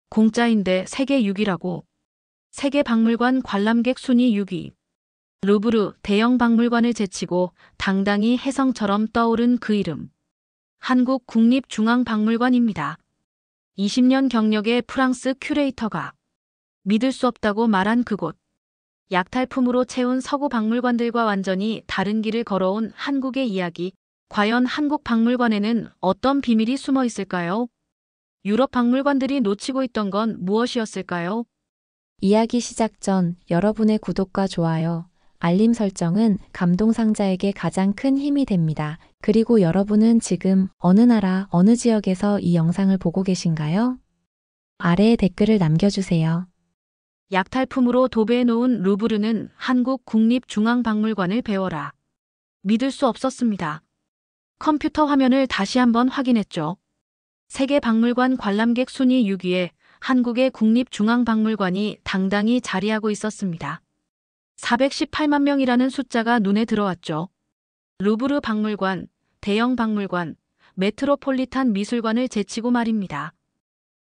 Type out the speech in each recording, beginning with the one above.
공짜인데 세계 6위라고. 세계박물관 관람객 순위 6위. 루브르 대형 박물관을 제치고 당당히 혜성처럼 떠오른 그 이름. 한국 국립중앙박물관입니다. 20년 경력의 프랑스 큐레이터가 믿을 수 없다고 말한 그곳. 약탈품으로 채운 서구 박물관들과 완전히 다른 길을 걸어온 한국의 이야기. 과연 한국 박물관에는 어떤 비밀이 숨어 있을까요? 유럽 박물관들이 놓치고 있던 건 무엇이었을까요? 이야기 시작 전 여러분의 구독과 좋아요, 알림 설정은 감동상자에게 가장 큰 힘이 됩니다. 그리고 여러분은 지금 어느 나라, 어느 지역에서 이 영상을 보고 계신가요? 아래에 댓글을 남겨주세요. 약탈품으로 도배해 놓은 루브르는 한국 국립중앙박물관을 배워라. 믿을 수 없었습니다. 컴퓨터 화면을 다시 한번 확인했죠. 세계박물관 관람객 순위 6위에 한국의 국립중앙박물관이 당당히 자리하고 있었습니다. 418만 명이라는 숫자가 눈에 들어왔죠. 루브르 박물관, 대형 박물관, 메트로폴리탄 미술관을 제치고 말입니다.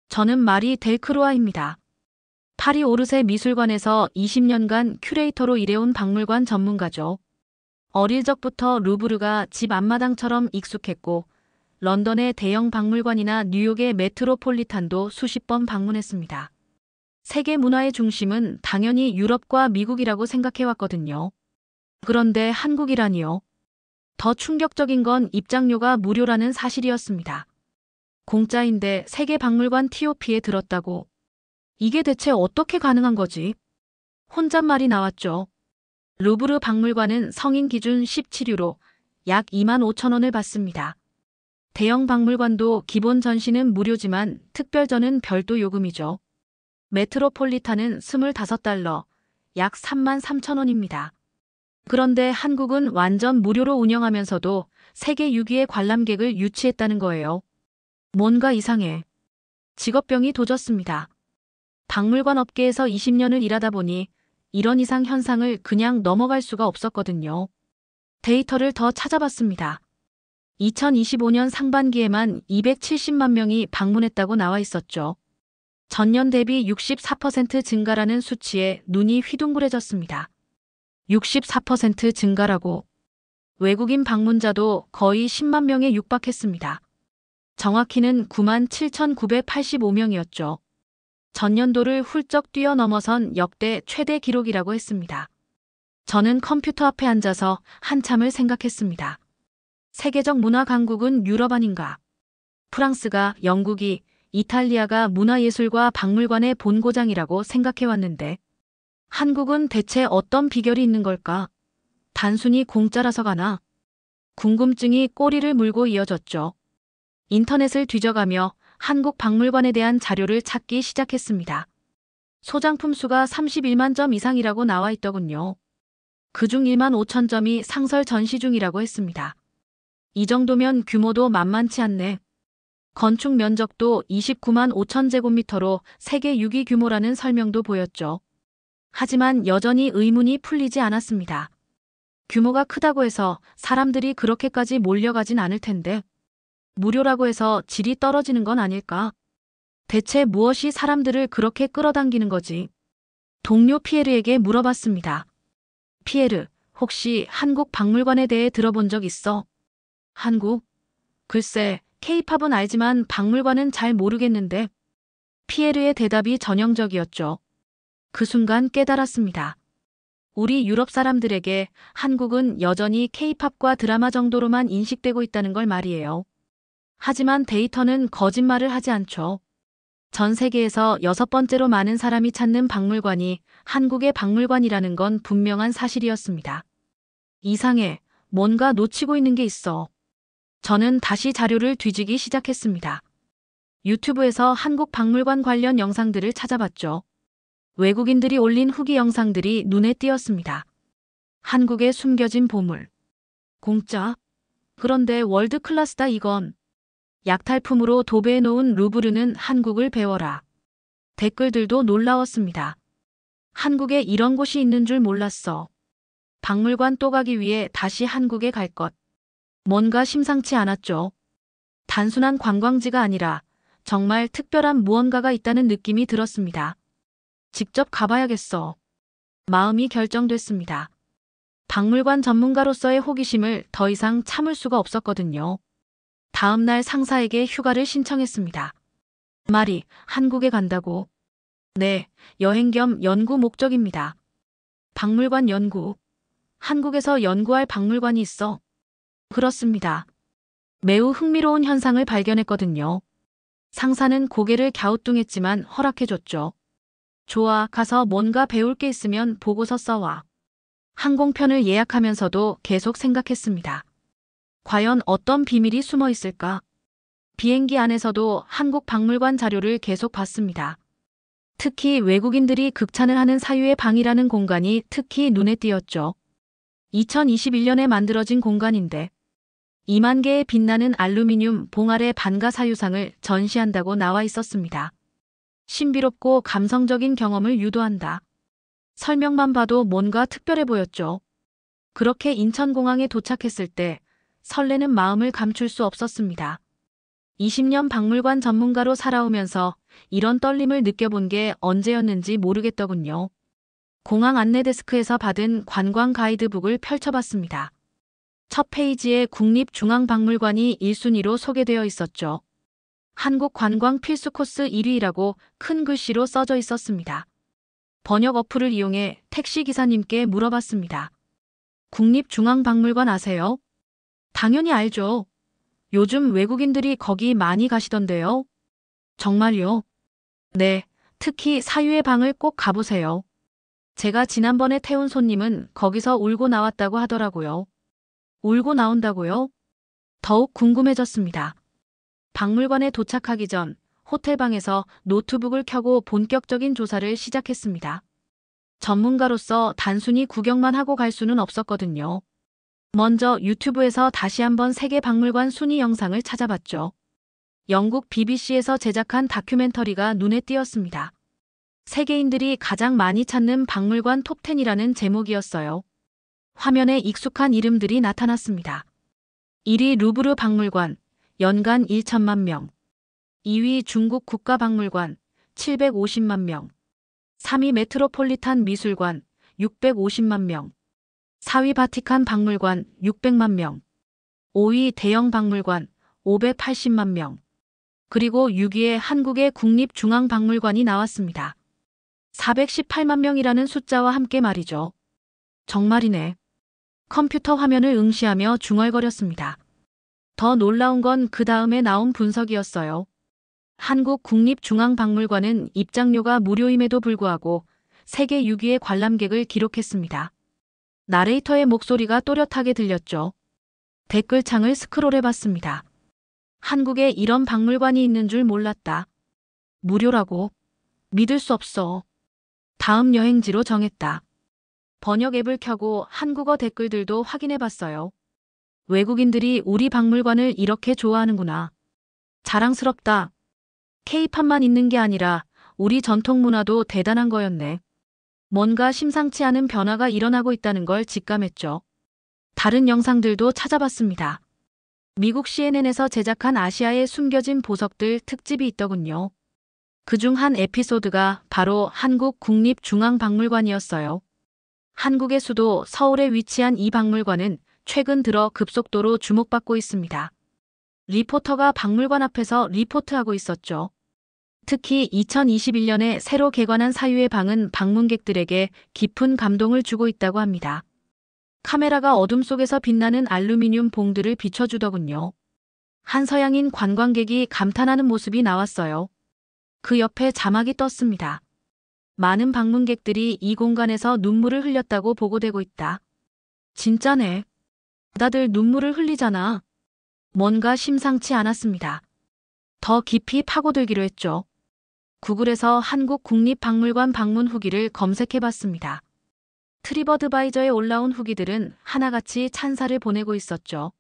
저는 마리 델크로아입니다. 파리 오르세 미술관에서 20년간 큐레이터로 일해온 박물관 전문가죠. 어릴 적부터 루브르가 집 앞마당처럼 익숙했고 런던의 대형 박물관이나 뉴욕의 메트로폴리탄도 수십 번 방문했습니다. 세계 문화의 중심은 당연히 유럽과 미국이라고 생각해왔거든요. 그런데 한국이라니요. 더 충격적인 건 입장료가 무료라는 사실이었습니다. 공짜인데 세계박물관 TOP에 들었다고. 이게 대체 어떻게 가능한 거지? 혼잣말이 나왔죠. 루브르 박물관은 성인 기준 17유로, 약 25,000원을 받습니다. 대형 박물관도 기본 전시는 무료지만 특별전은 별도 요금이죠. 메트로폴리탄은 25달러, 약 33,000원입니다. 그런데 한국은 완전 무료로 운영하면서도 세계 6위의 관람객을 유치했다는 거예요. 뭔가 이상해. 직업병이 도졌습니다. 박물관 업계에서 20년을 일하다 보니 이런 이상 현상을 그냥 넘어갈 수가 없었거든요. 데이터를 더 찾아봤습니다. 2025년 상반기에만 270만 명이 방문했다고 나와 있었죠. 전년 대비 64% 증가라는 수치에 눈이 휘둥그레졌습니다. 64% 증가라고. 외국인 방문자도 거의 10만 명에 육박했습니다. 정확히는 97,985명이었죠. 전년도를 훌쩍 뛰어넘어선 역대 최대 기록이라고 했습니다. 저는 컴퓨터 앞에 앉아서 한참을 생각했습니다. 세계적 문화 강국은 유럽 아닌가? 프랑스가, 영국이, 이탈리아가 문화예술과 박물관의 본고장이라고 생각해왔는데 한국은 대체 어떤 비결이 있는 걸까? 단순히 공짜라서 가나? 궁금증이 꼬리를 물고 이어졌죠. 인터넷을 뒤져가며 한국 박물관에 대한 자료를 찾기 시작했습니다. 소장품 수가 31만 점 이상이라고 나와 있더군요. 그중 1만 5천 점이 상설 전시 중이라고 했습니다. 이 정도면 규모도 만만치 않네. 건축 면적도 29만 5천 제곱미터로 세계 6위 규모라는 설명도 보였죠. 하지만 여전히 의문이 풀리지 않았습니다. 규모가 크다고 해서 사람들이 그렇게까지 몰려가진 않을 텐데 무료라고 해서 질이 떨어지는 건 아닐까? 대체 무엇이 사람들을 그렇게 끌어당기는 거지? 동료 피에르에게 물어봤습니다. 피에르, 혹시 한국 박물관에 대해 들어본 적 있어? 한국? 글쎄, K-팝은 알지만 박물관은 잘 모르겠는데. 피에르의 대답이 전형적이었죠. 그 순간 깨달았습니다. 우리 유럽 사람들에게 한국은 여전히 K-팝과 드라마 정도로만 인식되고 있다는 걸 말이에요. 하지만 데이터는 거짓말을 하지 않죠. 전 세계에서 6번째로 많은 사람이 찾는 박물관이 한국의 박물관이라는 건 분명한 사실이었습니다. 이상해. 뭔가 놓치고 있는 게 있어. 저는 다시 자료를 뒤지기 시작했습니다. 유튜브에서 한국 박물관 관련 영상들을 찾아봤죠. 외국인들이 올린 후기 영상들이 눈에 띄었습니다. 한국의 숨겨진 보물. 공짜? 그런데 월드 클래스다 이건. 약탈품으로 도배해 놓은 루브르는 한국을 배워라. 댓글들도 놀라웠습니다. 한국에 이런 곳이 있는 줄 몰랐어. 박물관 또 가기 위해 다시 한국에 갈 것. 뭔가 심상치 않았죠. 단순한 관광지가 아니라 정말 특별한 무언가가 있다는 느낌이 들었습니다. 직접 가봐야겠어. 마음이 결정됐습니다. 박물관 전문가로서의 호기심을 더 이상 참을 수가 없었거든요. 다음 날 상사에게 휴가를 신청했습니다. 말이 한국에 간다고. 네, 여행 겸 연구 목적입니다. 박물관 연구. 한국에서 연구할 박물관이 있어. 그렇습니다. 매우 흥미로운 현상을 발견했거든요. 상사는 고개를 갸우뚱했지만 허락해줬죠. 좋아, 가서 뭔가 배울 게 있으면 보고서 써와. 항공편을 예약하면서도 계속 생각했습니다. 과연 어떤 비밀이 숨어 있을까? 비행기 안에서도 한국 박물관 자료를 계속 봤습니다. 특히 외국인들이 극찬을 하는 사유의 방이라는 공간이 특히 눈에 띄었죠. 2021년에 만들어진 공간인데 2만 개의 빛나는 알루미늄 봉알의 반가 사유상을 전시한다고 나와 있었습니다. 신비롭고 감성적인 경험을 유도한다. 설명만 봐도 뭔가 특별해 보였죠. 그렇게 인천공항에 도착했을 때 설레는 마음을 감출 수 없었습니다. 20년 박물관 전문가로 살아오면서 이런 떨림을 느껴본 게 언제였는지 모르겠더군요. 공항 안내 데스크에서 받은 관광 가이드북을 펼쳐봤습니다. 첫 페이지에 국립중앙박물관이 1순위로 소개되어 있었죠. 한국 관광 필수 코스 1위라고 큰 글씨로 써져 있었습니다. 번역 어플을 이용해 택시기사님께 물어봤습니다. 국립중앙박물관 아세요? 당연히 알죠. 요즘 외국인들이 거기 많이 가시던데요. 정말요? 네, 특히 사유의 방을 꼭 가보세요. 제가 지난번에 태운 손님은 거기서 울고 나왔다고 하더라고요. 울고 나온다고요? 더욱 궁금해졌습니다. 박물관에 도착하기 전 호텔방에서 노트북을 켜고 본격적인 조사를 시작했습니다. 전문가로서 단순히 구경만 하고 갈 수는 없었거든요. 먼저 유튜브에서 다시 한번 세계 박물관 순위 영상을 찾아봤죠. 영국 BBC에서 제작한 다큐멘터리가 눈에 띄었습니다. 세계인들이 가장 많이 찾는 박물관 톱10이라는 제목이었어요. 화면에 익숙한 이름들이 나타났습니다. 1위 루브르 박물관, 연간 1천만 명. 2위 중국 국가박물관, 750만 명. 3위 메트로폴리탄 미술관, 650만 명. 4위 바티칸 박물관, 600만 명. 5위 대영 박물관, 580만 명. 그리고 6위에 한국의 국립중앙박물관이 나왔습니다. 418만 명이라는 숫자와 함께 말이죠. 정말이네. 컴퓨터 화면을 응시하며 중얼거렸습니다. 더 놀라운 건 그 다음에 나온 분석이었어요. 한국 국립중앙박물관은 입장료가 무료임에도 불구하고 세계 6위의 관람객을 기록했습니다. 나레이터의 목소리가 또렷하게 들렸죠. 댓글창을 스크롤해봤습니다. 한국에 이런 박물관이 있는 줄 몰랐다. 무료라고? 믿을 수 없어. 다음 여행지로 정했다. 번역 앱을 켜고 한국어 댓글들도 확인해봤어요. 외국인들이 우리 박물관을 이렇게 좋아하는구나. 자랑스럽다. K-팝만 있는 게 아니라 우리 전통 문화도 대단한 거였네. 뭔가 심상치 않은 변화가 일어나고 있다는 걸 직감했죠. 다른 영상들도 찾아봤습니다. 미국 CNN에서 제작한 아시아의 숨겨진 보석들 특집이 있더군요. 그중 한 에피소드가 바로 한국 국립중앙박물관이었어요. 한국의 수도 서울에 위치한 이 박물관은 최근 들어 급속도로 주목받고 있습니다. 리포터가 박물관 앞에서 리포트하고 있었죠. 특히 2021년에 새로 개관한 사유의 방은 방문객들에게 깊은 감동을 주고 있다고 합니다. 카메라가 어둠 속에서 빛나는 알루미늄 봉들을 비춰주더군요. 한 서양인 관광객이 감탄하는 모습이 나왔어요. 그 옆에 자막이 떴습니다. 많은 방문객들이 이 공간에서 눈물을 흘렸다고 보고되고 있다. 진짜네. 다들 눈물을 흘리잖아. 뭔가 심상치 않았습니다. 더 깊이 파고들기로 했죠. 구글에서 한국 국립박물관 방문 후기를 검색해봤습니다. 트립어드바이저에 올라온 후기들은 하나같이 찬사를 보내고 있었죠.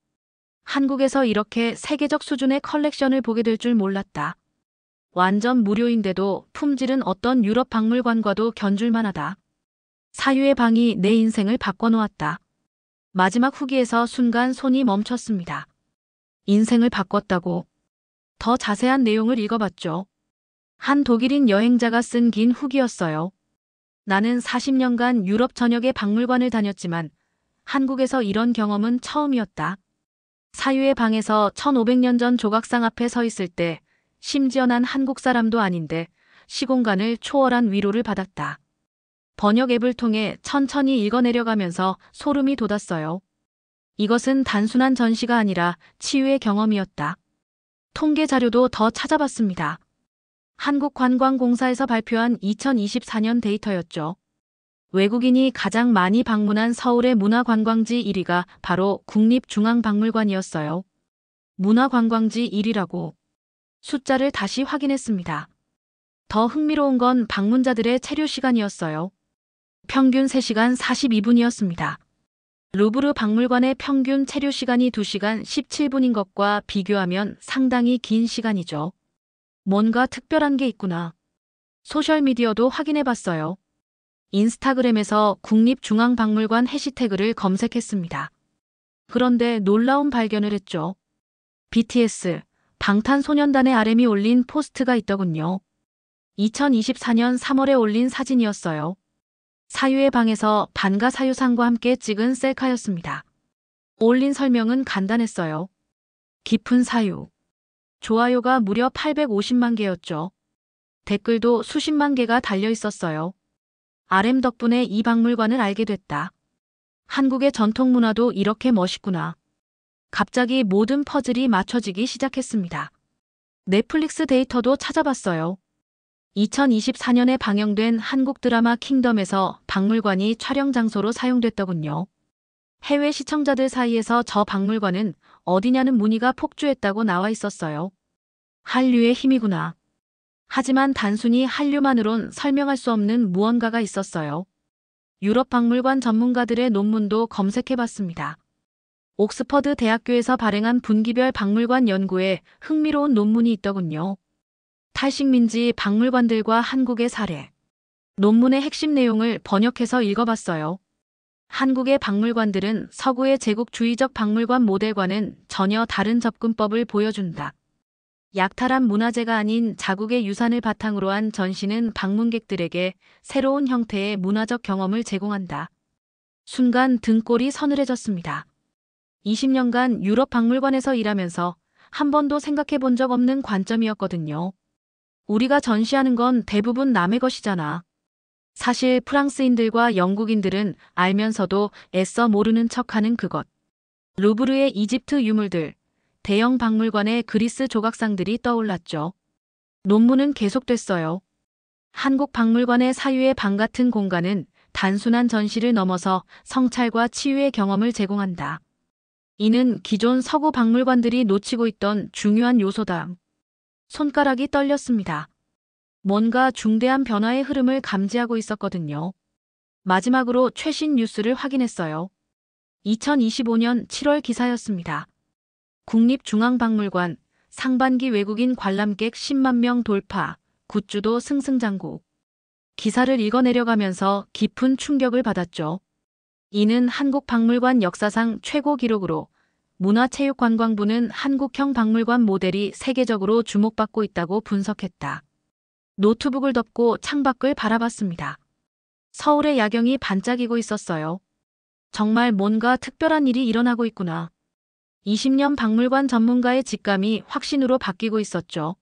한국에서 이렇게 세계적 수준의 컬렉션을 보게 될 줄 몰랐다. 완전 무료인데도 품질은 어떤 유럽 박물관과도 견줄만하다. 사유의 방이 내 인생을 바꿔놓았다. 마지막 후기에서 순간 손이 멈췄습니다. 인생을 바꿨다고. 더 자세한 내용을 읽어봤죠. 한 독일인 여행자가 쓴 긴 후기였어요. 나는 40년간 유럽 전역의 박물관을 다녔지만 한국에서 이런 경험은 처음이었다. 사유의 방에서 1500년 전 조각상 앞에 서 있을 때 심지어 난 한국 사람도 아닌데 시공간을 초월한 위로를 받았다. 번역 앱을 통해 천천히 읽어내려가면서 소름이 돋았어요. 이것은 단순한 전시가 아니라 치유의 경험이었다. 통계 자료도 더 찾아봤습니다. 한국관광공사에서 발표한 2024년 데이터였죠. 외국인이 가장 많이 방문한 서울의 문화관광지 1위가 바로 국립중앙박물관이었어요. 문화관광지 1위라고. 숫자를 다시 확인했습니다. 더 흥미로운 건 방문자들의 체류 시간이었어요. 평균 3시간 42분이었습니다. 루브르 박물관의 평균 체류 시간이 2시간 17분인 것과 비교하면 상당히 긴 시간이죠. 뭔가 특별한 게 있구나. 소셜미디어도 확인해봤어요. 인스타그램에서 국립중앙박물관 해시태그를 검색했습니다. 그런데 놀라운 발견을 했죠. BTS, 방탄소년단의 RM이 올린 포스트가 있더군요. 2024년 3월에 올린 사진이었어요. 사유의 방에서 반가 사유상과 함께 찍은 셀카였습니다. 올린 설명은 간단했어요. 깊은 사유. 좋아요가 무려 850만 개였죠. 댓글도 수십만 개가 달려 있었어요. RM 덕분에 이 박물관을 알게 됐다. 한국의 전통 문화도 이렇게 멋있구나. 갑자기 모든 퍼즐이 맞춰지기 시작했습니다. 넷플릭스 데이터도 찾아봤어요. 2024년에 방영된 한국 드라마 킹덤에서 박물관이 촬영 장소로 사용됐더군요. 해외 시청자들 사이에서 저 박물관은 어디냐는 문의가 폭주했다고 나와 있었어요. 한류의 힘이구나. 하지만 단순히 한류만으론 설명할 수 없는 무언가가 있었어요. 유럽 박물관 전문가들의 논문도 검색해봤습니다. 옥스퍼드 대학교에서 발행한 분기별 박물관 연구에 흥미로운 논문이 있더군요. 탈식민지 박물관들과 한국의 사례. 논문의 핵심 내용을 번역해서 읽어봤어요. 한국의 박물관들은 서구의 제국주의적 박물관 모델과는 전혀 다른 접근법을 보여준다. 약탈한 문화재가 아닌 자국의 유산을 바탕으로 한 전시는 방문객들에게 새로운 형태의 문화적 경험을 제공한다. 순간 등골이 서늘해졌습니다. 20년간 유럽 박물관에서 일하면서 한 번도 생각해 본 적 없는 관점이었거든요. 우리가 전시하는 건 대부분 남의 것이잖아. 사실 프랑스인들과 영국인들은 알면서도 애써 모르는 척하는 그것. 루브르의 이집트 유물들, 대형 박물관의 그리스 조각상들이 떠올랐죠. 논문은 계속됐어요. 한국 박물관의 사유의 방 같은 공간은 단순한 전시를 넘어서 성찰과 치유의 경험을 제공한다. 이는 기존 서구 박물관들이 놓치고 있던 중요한 요소다. 손가락이 떨렸습니다. 뭔가 중대한 변화의 흐름을 감지하고 있었거든요. 마지막으로 최신 뉴스를 확인했어요. 2025년 7월 기사였습니다. 국립중앙박물관 상반기 외국인 관람객 10만 명 돌파, 굿즈도 승승장구. 기사를 읽어내려가면서 깊은 충격을 받았죠. 이는 한국박물관 역사상 최고 기록으로 문화체육관광부는 한국형 박물관 모델이 세계적으로 주목받고 있다고 분석했다. 노트북을 덮고 창밖을 바라봤습니다. 서울의 야경이 반짝이고 있었어요. 정말 뭔가 특별한 일이 일어나고 있구나. 20년 박물관 전문가의 직감이 확신으로 바뀌고 있었죠.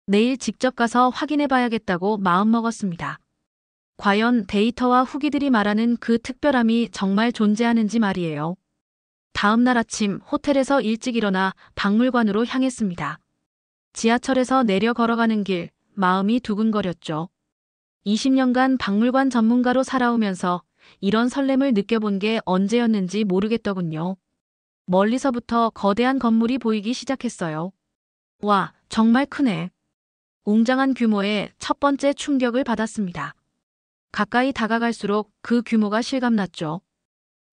내일 직접 가서 확인해 봐야겠다고 마음먹었습니다. 과연 데이터와 후기들이 말하는 그 특별함이 정말 존재하는지 말이에요. 다음 날 아침 호텔에서 일찍 일어나 박물관으로 향했습니다. 지하철에서 내려 걸어가는 길, 마음이 두근거렸죠. 20년간 박물관 전문가로 살아오면서 이런 설렘을 느껴본 게 언제였는지 모르겠더군요. 멀리서부터 거대한 건물이 보이기 시작했어요. 와, 정말 크네. 웅장한 규모에 첫 번째 충격을 받았습니다. 가까이 다가갈수록 그 규모가 실감났죠.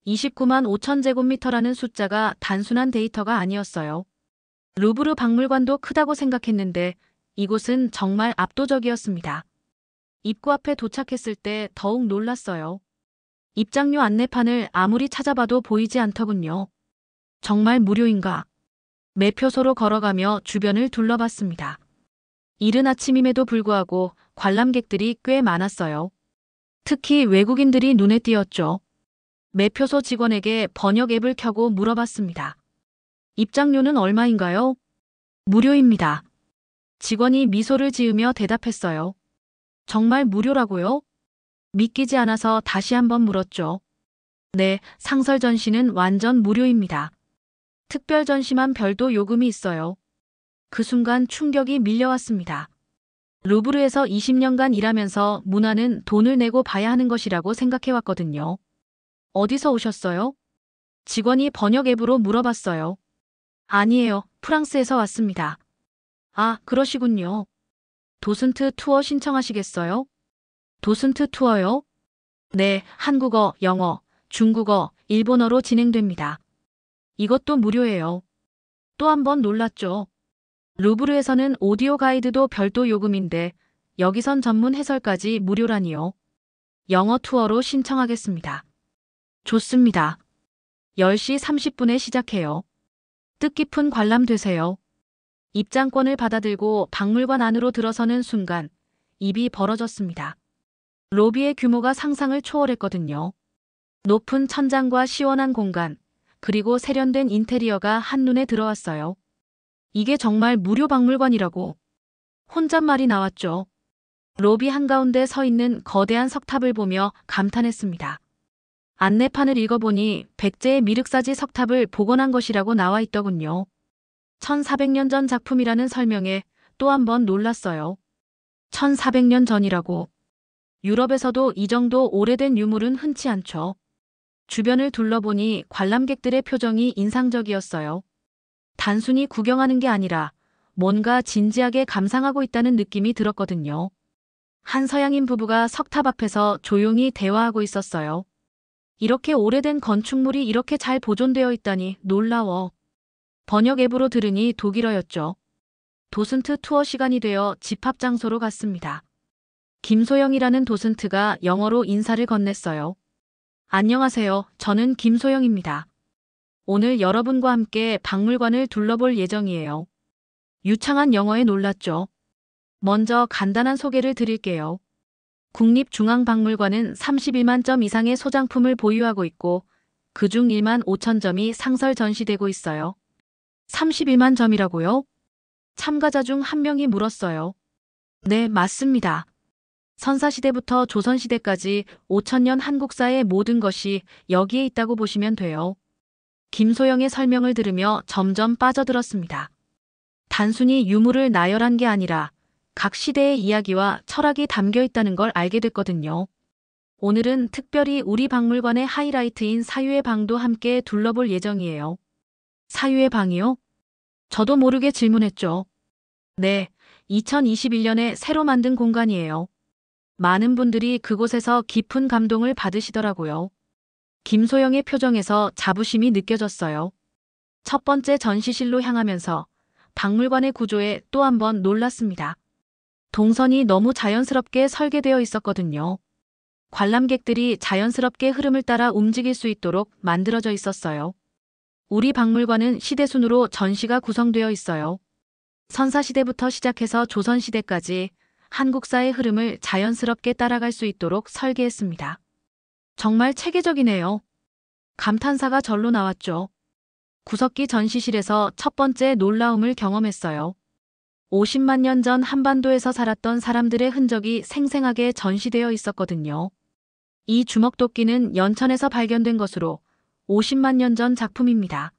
29만 5천 제곱미터라는 숫자가 단순한 데이터가 아니었어요. 루브르 박물관도 크다고 생각했는데 이곳은 정말 압도적이었습니다. 입구 앞에 도착했을 때 더욱 놀랐어요. 입장료 안내판을 아무리 찾아봐도 보이지 않더군요. 정말 무료인가? 매표소로 걸어가며 주변을 둘러봤습니다. 이른 아침임에도 불구하고 관람객들이 꽤 많았어요. 특히 외국인들이 눈에 띄었죠. 매표소 직원에게 번역 앱을 켜고 물어봤습니다. 입장료는 얼마인가요? 무료입니다. 직원이 미소를 지으며 대답했어요. 정말 무료라고요? 믿기지 않아서 다시 한번 물었죠. 네, 상설 전시는 완전 무료입니다. 특별 전시만 별도 요금이 있어요. 그 순간 충격이 밀려왔습니다. 루브르에서 20년간 일하면서 문화는 돈을 내고 봐야 하는 것이라고 생각해왔거든요. 어디서 오셨어요? 직원이 번역 앱으로 물어봤어요. 아니에요. 프랑스에서 왔습니다. 아, 그러시군요. 도슨트 투어 신청하시겠어요? 도슨트 투어요? 네, 한국어, 영어, 중국어, 일본어로 진행됩니다. 이것도 무료예요. 또 한 번 놀랐죠. 루브르에서는 오디오 가이드도 별도 요금인데 여기선 전문 해설까지 무료라니요. 영어 투어로 신청하겠습니다. 좋습니다. 10시 30분에 시작해요. 뜻깊은 관람 되세요. 입장권을 받아들고 박물관 안으로 들어서는 순간 입이 벌어졌습니다. 로비의 규모가 상상을 초월했거든요. 높은 천장과 시원한 공간, 그리고 세련된 인테리어가 한눈에 들어왔어요. 이게 정말 무료 박물관이라고. 혼잣말이 나왔죠. 로비 한가운데 서 있는 거대한 석탑을 보며 감탄했습니다. 안내판을 읽어보니 백제의 미륵사지 석탑을 복원한 것이라고 나와 있더군요. 1400년 전 작품이라는 설명에 또 한 번 놀랐어요. 1400년 전이라고. 유럽에서도 이 정도 오래된 유물은 흔치 않죠. 주변을 둘러보니 관람객들의 표정이 인상적이었어요. 단순히 구경하는 게 아니라 뭔가 진지하게 감상하고 있다는 느낌이 들었거든요. 한 서양인 부부가 석탑 앞에서 조용히 대화하고 있었어요. 이렇게 오래된 건축물이 이렇게 잘 보존되어 있다니 놀라워. 번역 앱으로 들으니 독일어였죠. 도슨트 투어 시간이 되어 집합 장소로 갔습니다. 김소영이라는 도슨트가 영어로 인사를 건넸어요. 안녕하세요. 저는 김소영입니다. 오늘 여러분과 함께 박물관을 둘러볼 예정이에요. 유창한 영어에 놀랐죠. 먼저 간단한 소개를 드릴게요. 국립중앙박물관은 31만 점 이상의 소장품을 보유하고 있고 그중 1만 5천 점이 상설 전시되고 있어요. 31만 점이라고요? 참가자 중 한 명이 물었어요. 네, 맞습니다. 선사시대부터 조선시대까지 5천년 한국사의 모든 것이 여기에 있다고 보시면 돼요. 김소영의 설명을 들으며 점점 빠져들었습니다. 단순히 유물을 나열한 게 아니라 각 시대의 이야기와 철학이 담겨 있다는 걸 알게 됐거든요. 오늘은 특별히 우리 박물관의 하이라이트인 사유의 방도 함께 둘러볼 예정이에요. 사유의 방이요? 저도 모르게 질문했죠. 네, 2021년에 새로 만든 공간이에요. 많은 분들이 그곳에서 깊은 감동을 받으시더라고요. 김소영의 표정에서 자부심이 느껴졌어요. 첫 번째 전시실로 향하면서 박물관의 구조에 또 한 번 놀랐습니다. 동선이 너무 자연스럽게 설계되어 있었거든요. 관람객들이 자연스럽게 흐름을 따라 움직일 수 있도록 만들어져 있었어요. 우리 박물관은 시대순으로 전시가 구성되어 있어요. 선사시대부터 시작해서 조선시대까지 한국사의 흐름을 자연스럽게 따라갈 수 있도록 설계했습니다. 정말 체계적이네요. 감탄사가 절로 나왔죠. 구석기 전시실에서 첫 번째 놀라움을 경험했어요. 50만 년 전 한반도에서 살았던 사람들의 흔적이 생생하게 전시되어 있었거든요. 이 주먹도끼는 연천에서 발견된 것으로 50만 년 전 작품입니다.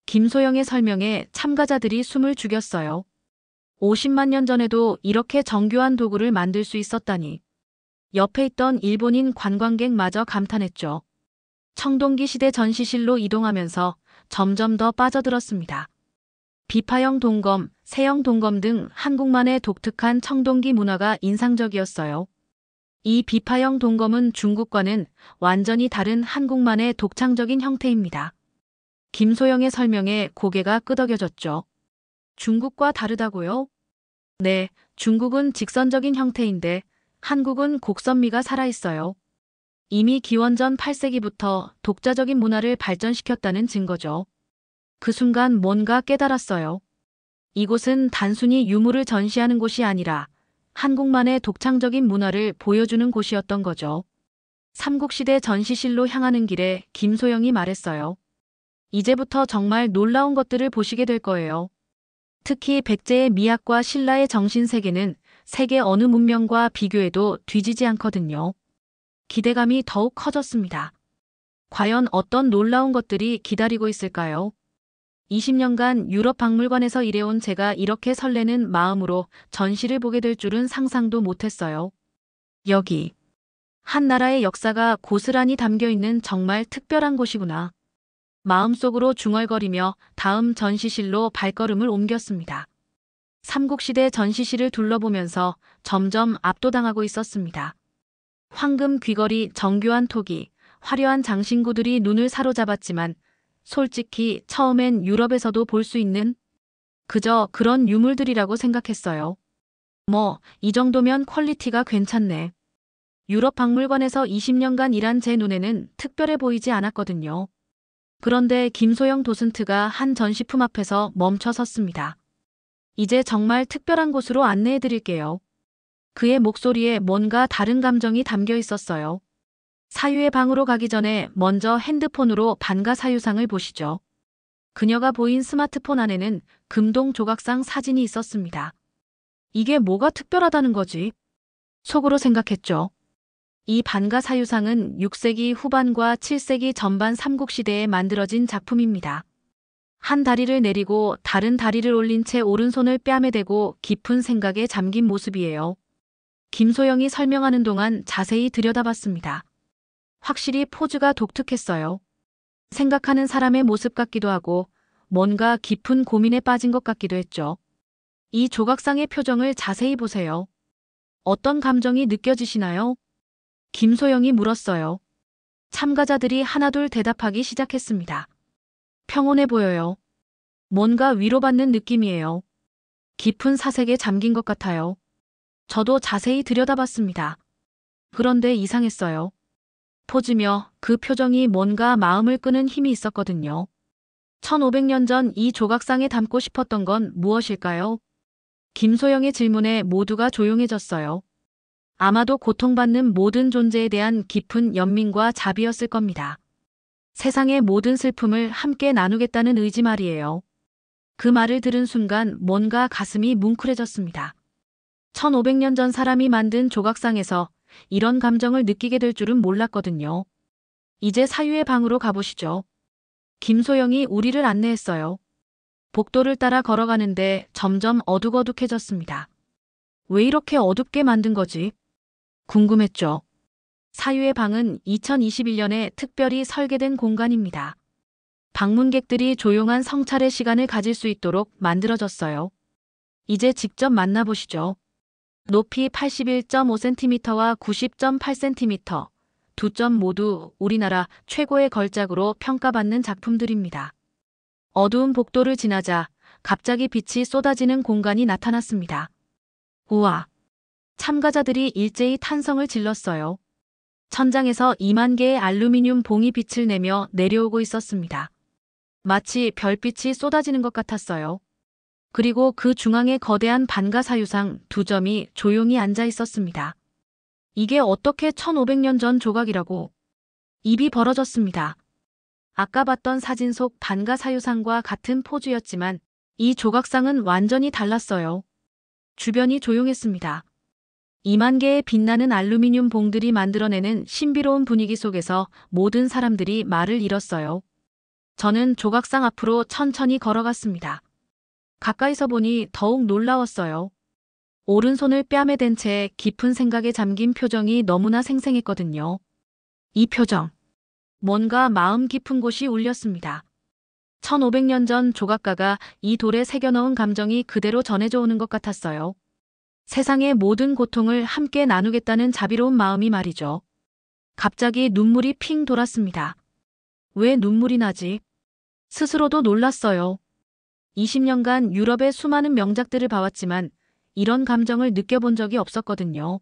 김소영의 설명에 참가자들이 숨을 죽였어요. 50만 년 전에도 이렇게 정교한 도구를 만들 수 있었다니. 옆에 있던 일본인 관광객마저 감탄했죠. 청동기 시대 전시실로 이동하면서 점점 더 빠져들었습니다. 비파형 동검, 세형 동검 등 한국만의 독특한 청동기 문화가 인상적이었어요. 이 비파형 동검은 중국과는 완전히 다른 한국만의 독창적인 형태입니다. 김소영의 설명에 고개가 끄덕여졌죠. 중국과 다르다고요? 네, 중국은 직선적인 형태인데 한국은 곡선미가 살아있어요. 이미 기원전 8세기부터 독자적인 문화를 발전시켰다는 증거죠. 그 순간 뭔가 깨달았어요. 이곳은 단순히 유물을 전시하는 곳이 아니라 한국만의 독창적인 문화를 보여주는 곳이었던 거죠. 삼국시대 전시실로 향하는 길에 김소영이 말했어요. 이제부터 정말 놀라운 것들을 보시게 될 거예요. 특히 백제의 미학과 신라의 정신세계는 세계 어느 문명과 비교해도 뒤지지 않거든요. 기대감이 더욱 커졌습니다. 과연 어떤 놀라운 것들이 기다리고 있을까요? 20년간 유럽 박물관에서 일해온 제가 이렇게 설레는 마음으로 전시를 보게 될 줄은 상상도 못했어요. 여기, 한 나라의 역사가 고스란히 담겨 있는 정말 특별한 곳이구나. 마음속으로 중얼거리며 다음 전시실로 발걸음을 옮겼습니다. 삼국시대 전시실을 둘러보면서 점점 압도당하고 있었습니다. 황금 귀걸이, 정교한 토기, 화려한 장신구들이 눈을 사로잡았지만 솔직히 처음엔 유럽에서도 볼 수 있는 그저 그런 유물들이라고 생각했어요. 이 정도면 퀄리티가 괜찮네. 유럽 박물관에서 20년간 일한 제 눈에는 특별해 보이지 않았거든요. 그런데 김소영 도슨트가 한 전시품 앞에서 멈춰 섰습니다. 이제 정말 특별한 곳으로 안내해 드릴게요. 그의 목소리에 뭔가 다른 감정이 담겨 있었어요. 사유의 방으로 가기 전에 먼저 핸드폰으로 반가 사유상을 보시죠. 그녀가 보인 스마트폰 안에는 금동 조각상 사진이 있었습니다. 이게 뭐가 특별하다는 거지? 속으로 생각했죠. 이 반가 사유상은 6세기 후반과 7세기 전반 삼국시대에 만들어진 작품입니다. 한 다리를 내리고 다른 다리를 올린 채 오른손을 뺨에 대고 깊은 생각에 잠긴 모습이에요. 김소영이 설명하는 동안 자세히 들여다봤습니다. 확실히 포즈가 독특했어요. 생각하는 사람의 모습 같기도 하고 뭔가 깊은 고민에 빠진 것 같기도 했죠. 이 조각상의 표정을 자세히 보세요. 어떤 감정이 느껴지시나요? 김소영이 물었어요. 참가자들이 하나둘 대답하기 시작했습니다. 평온해 보여요. 뭔가 위로받는 느낌이에요. 깊은 사색에 잠긴 것 같아요. 저도 자세히 들여다봤습니다. 그런데 이상했어요. 포즈며 그 표정이 뭔가 마음을 끄는 힘이 있었거든요. 1500년 전 이 조각상에 담고 싶었던 건 무엇일까요? 김소영의 질문에 모두가 조용해졌어요. 아마도 고통받는 모든 존재에 대한 깊은 연민과 자비였을 겁니다. 세상의 모든 슬픔을 함께 나누겠다는 의지 말이에요. 그 말을 들은 순간 뭔가 가슴이 뭉클해졌습니다. 1500년 전 사람이 만든 조각상에서 이런 감정을 느끼게 될 줄은 몰랐거든요. 이제 사유의 방으로 가보시죠. 김소영이 우리를 안내했어요. 복도를 따라 걸어가는데 점점 어둑어둑해졌습니다. 왜 이렇게 어둡게 만든 거지? 궁금했죠. 사유의 방은 2021년에 특별히 설계된 공간입니다. 방문객들이 조용한 성찰의 시간을 가질 수 있도록 만들어졌어요. 이제 직접 만나보시죠. 높이 81.5cm와 90.8cm, 두 점 모두 우리나라 최고의 걸작으로 평가받는 작품들입니다. 어두운 복도를 지나자 갑자기 빛이 쏟아지는 공간이 나타났습니다. 우와! 참가자들이 일제히 탄성을 질렀어요. 천장에서 2만 개의 알루미늄 봉이 빛을 내며 내려오고 있었습니다. 마치 별빛이 쏟아지는 것 같았어요. 그리고 그 중앙에 거대한 반가 사유상 두 점이 조용히 앉아 있었습니다. 이게 어떻게 1500년 전 조각이라고? 입이 벌어졌습니다. 아까 봤던 사진 속 반가 사유상과 같은 포즈였지만 이 조각상은 완전히 달랐어요. 주변이 조용했습니다. 2만 개의 빛나는 알루미늄 봉들이 만들어내는 신비로운 분위기 속에서 모든 사람들이 말을 잃었어요. 저는 조각상 앞으로 천천히 걸어갔습니다. 가까이서 보니 더욱 놀라웠어요. 오른손을 뺨에 댄 채 깊은 생각에 잠긴 표정이 너무나 생생했거든요. 이 표정. 뭔가 마음 깊은 곳이 울렸습니다. 1500년 전 조각가가 이 돌에 새겨넣은 감정이 그대로 전해져 오는 것 같았어요. 세상의 모든 고통을 함께 나누겠다는 자비로운 마음이 말이죠. 갑자기 눈물이 핑 돌았습니다. 왜 눈물이 나지? 스스로도 놀랐어요. 20년간 유럽의 수많은 명작들을 봐왔지만 이런 감정을 느껴본 적이 없었거든요.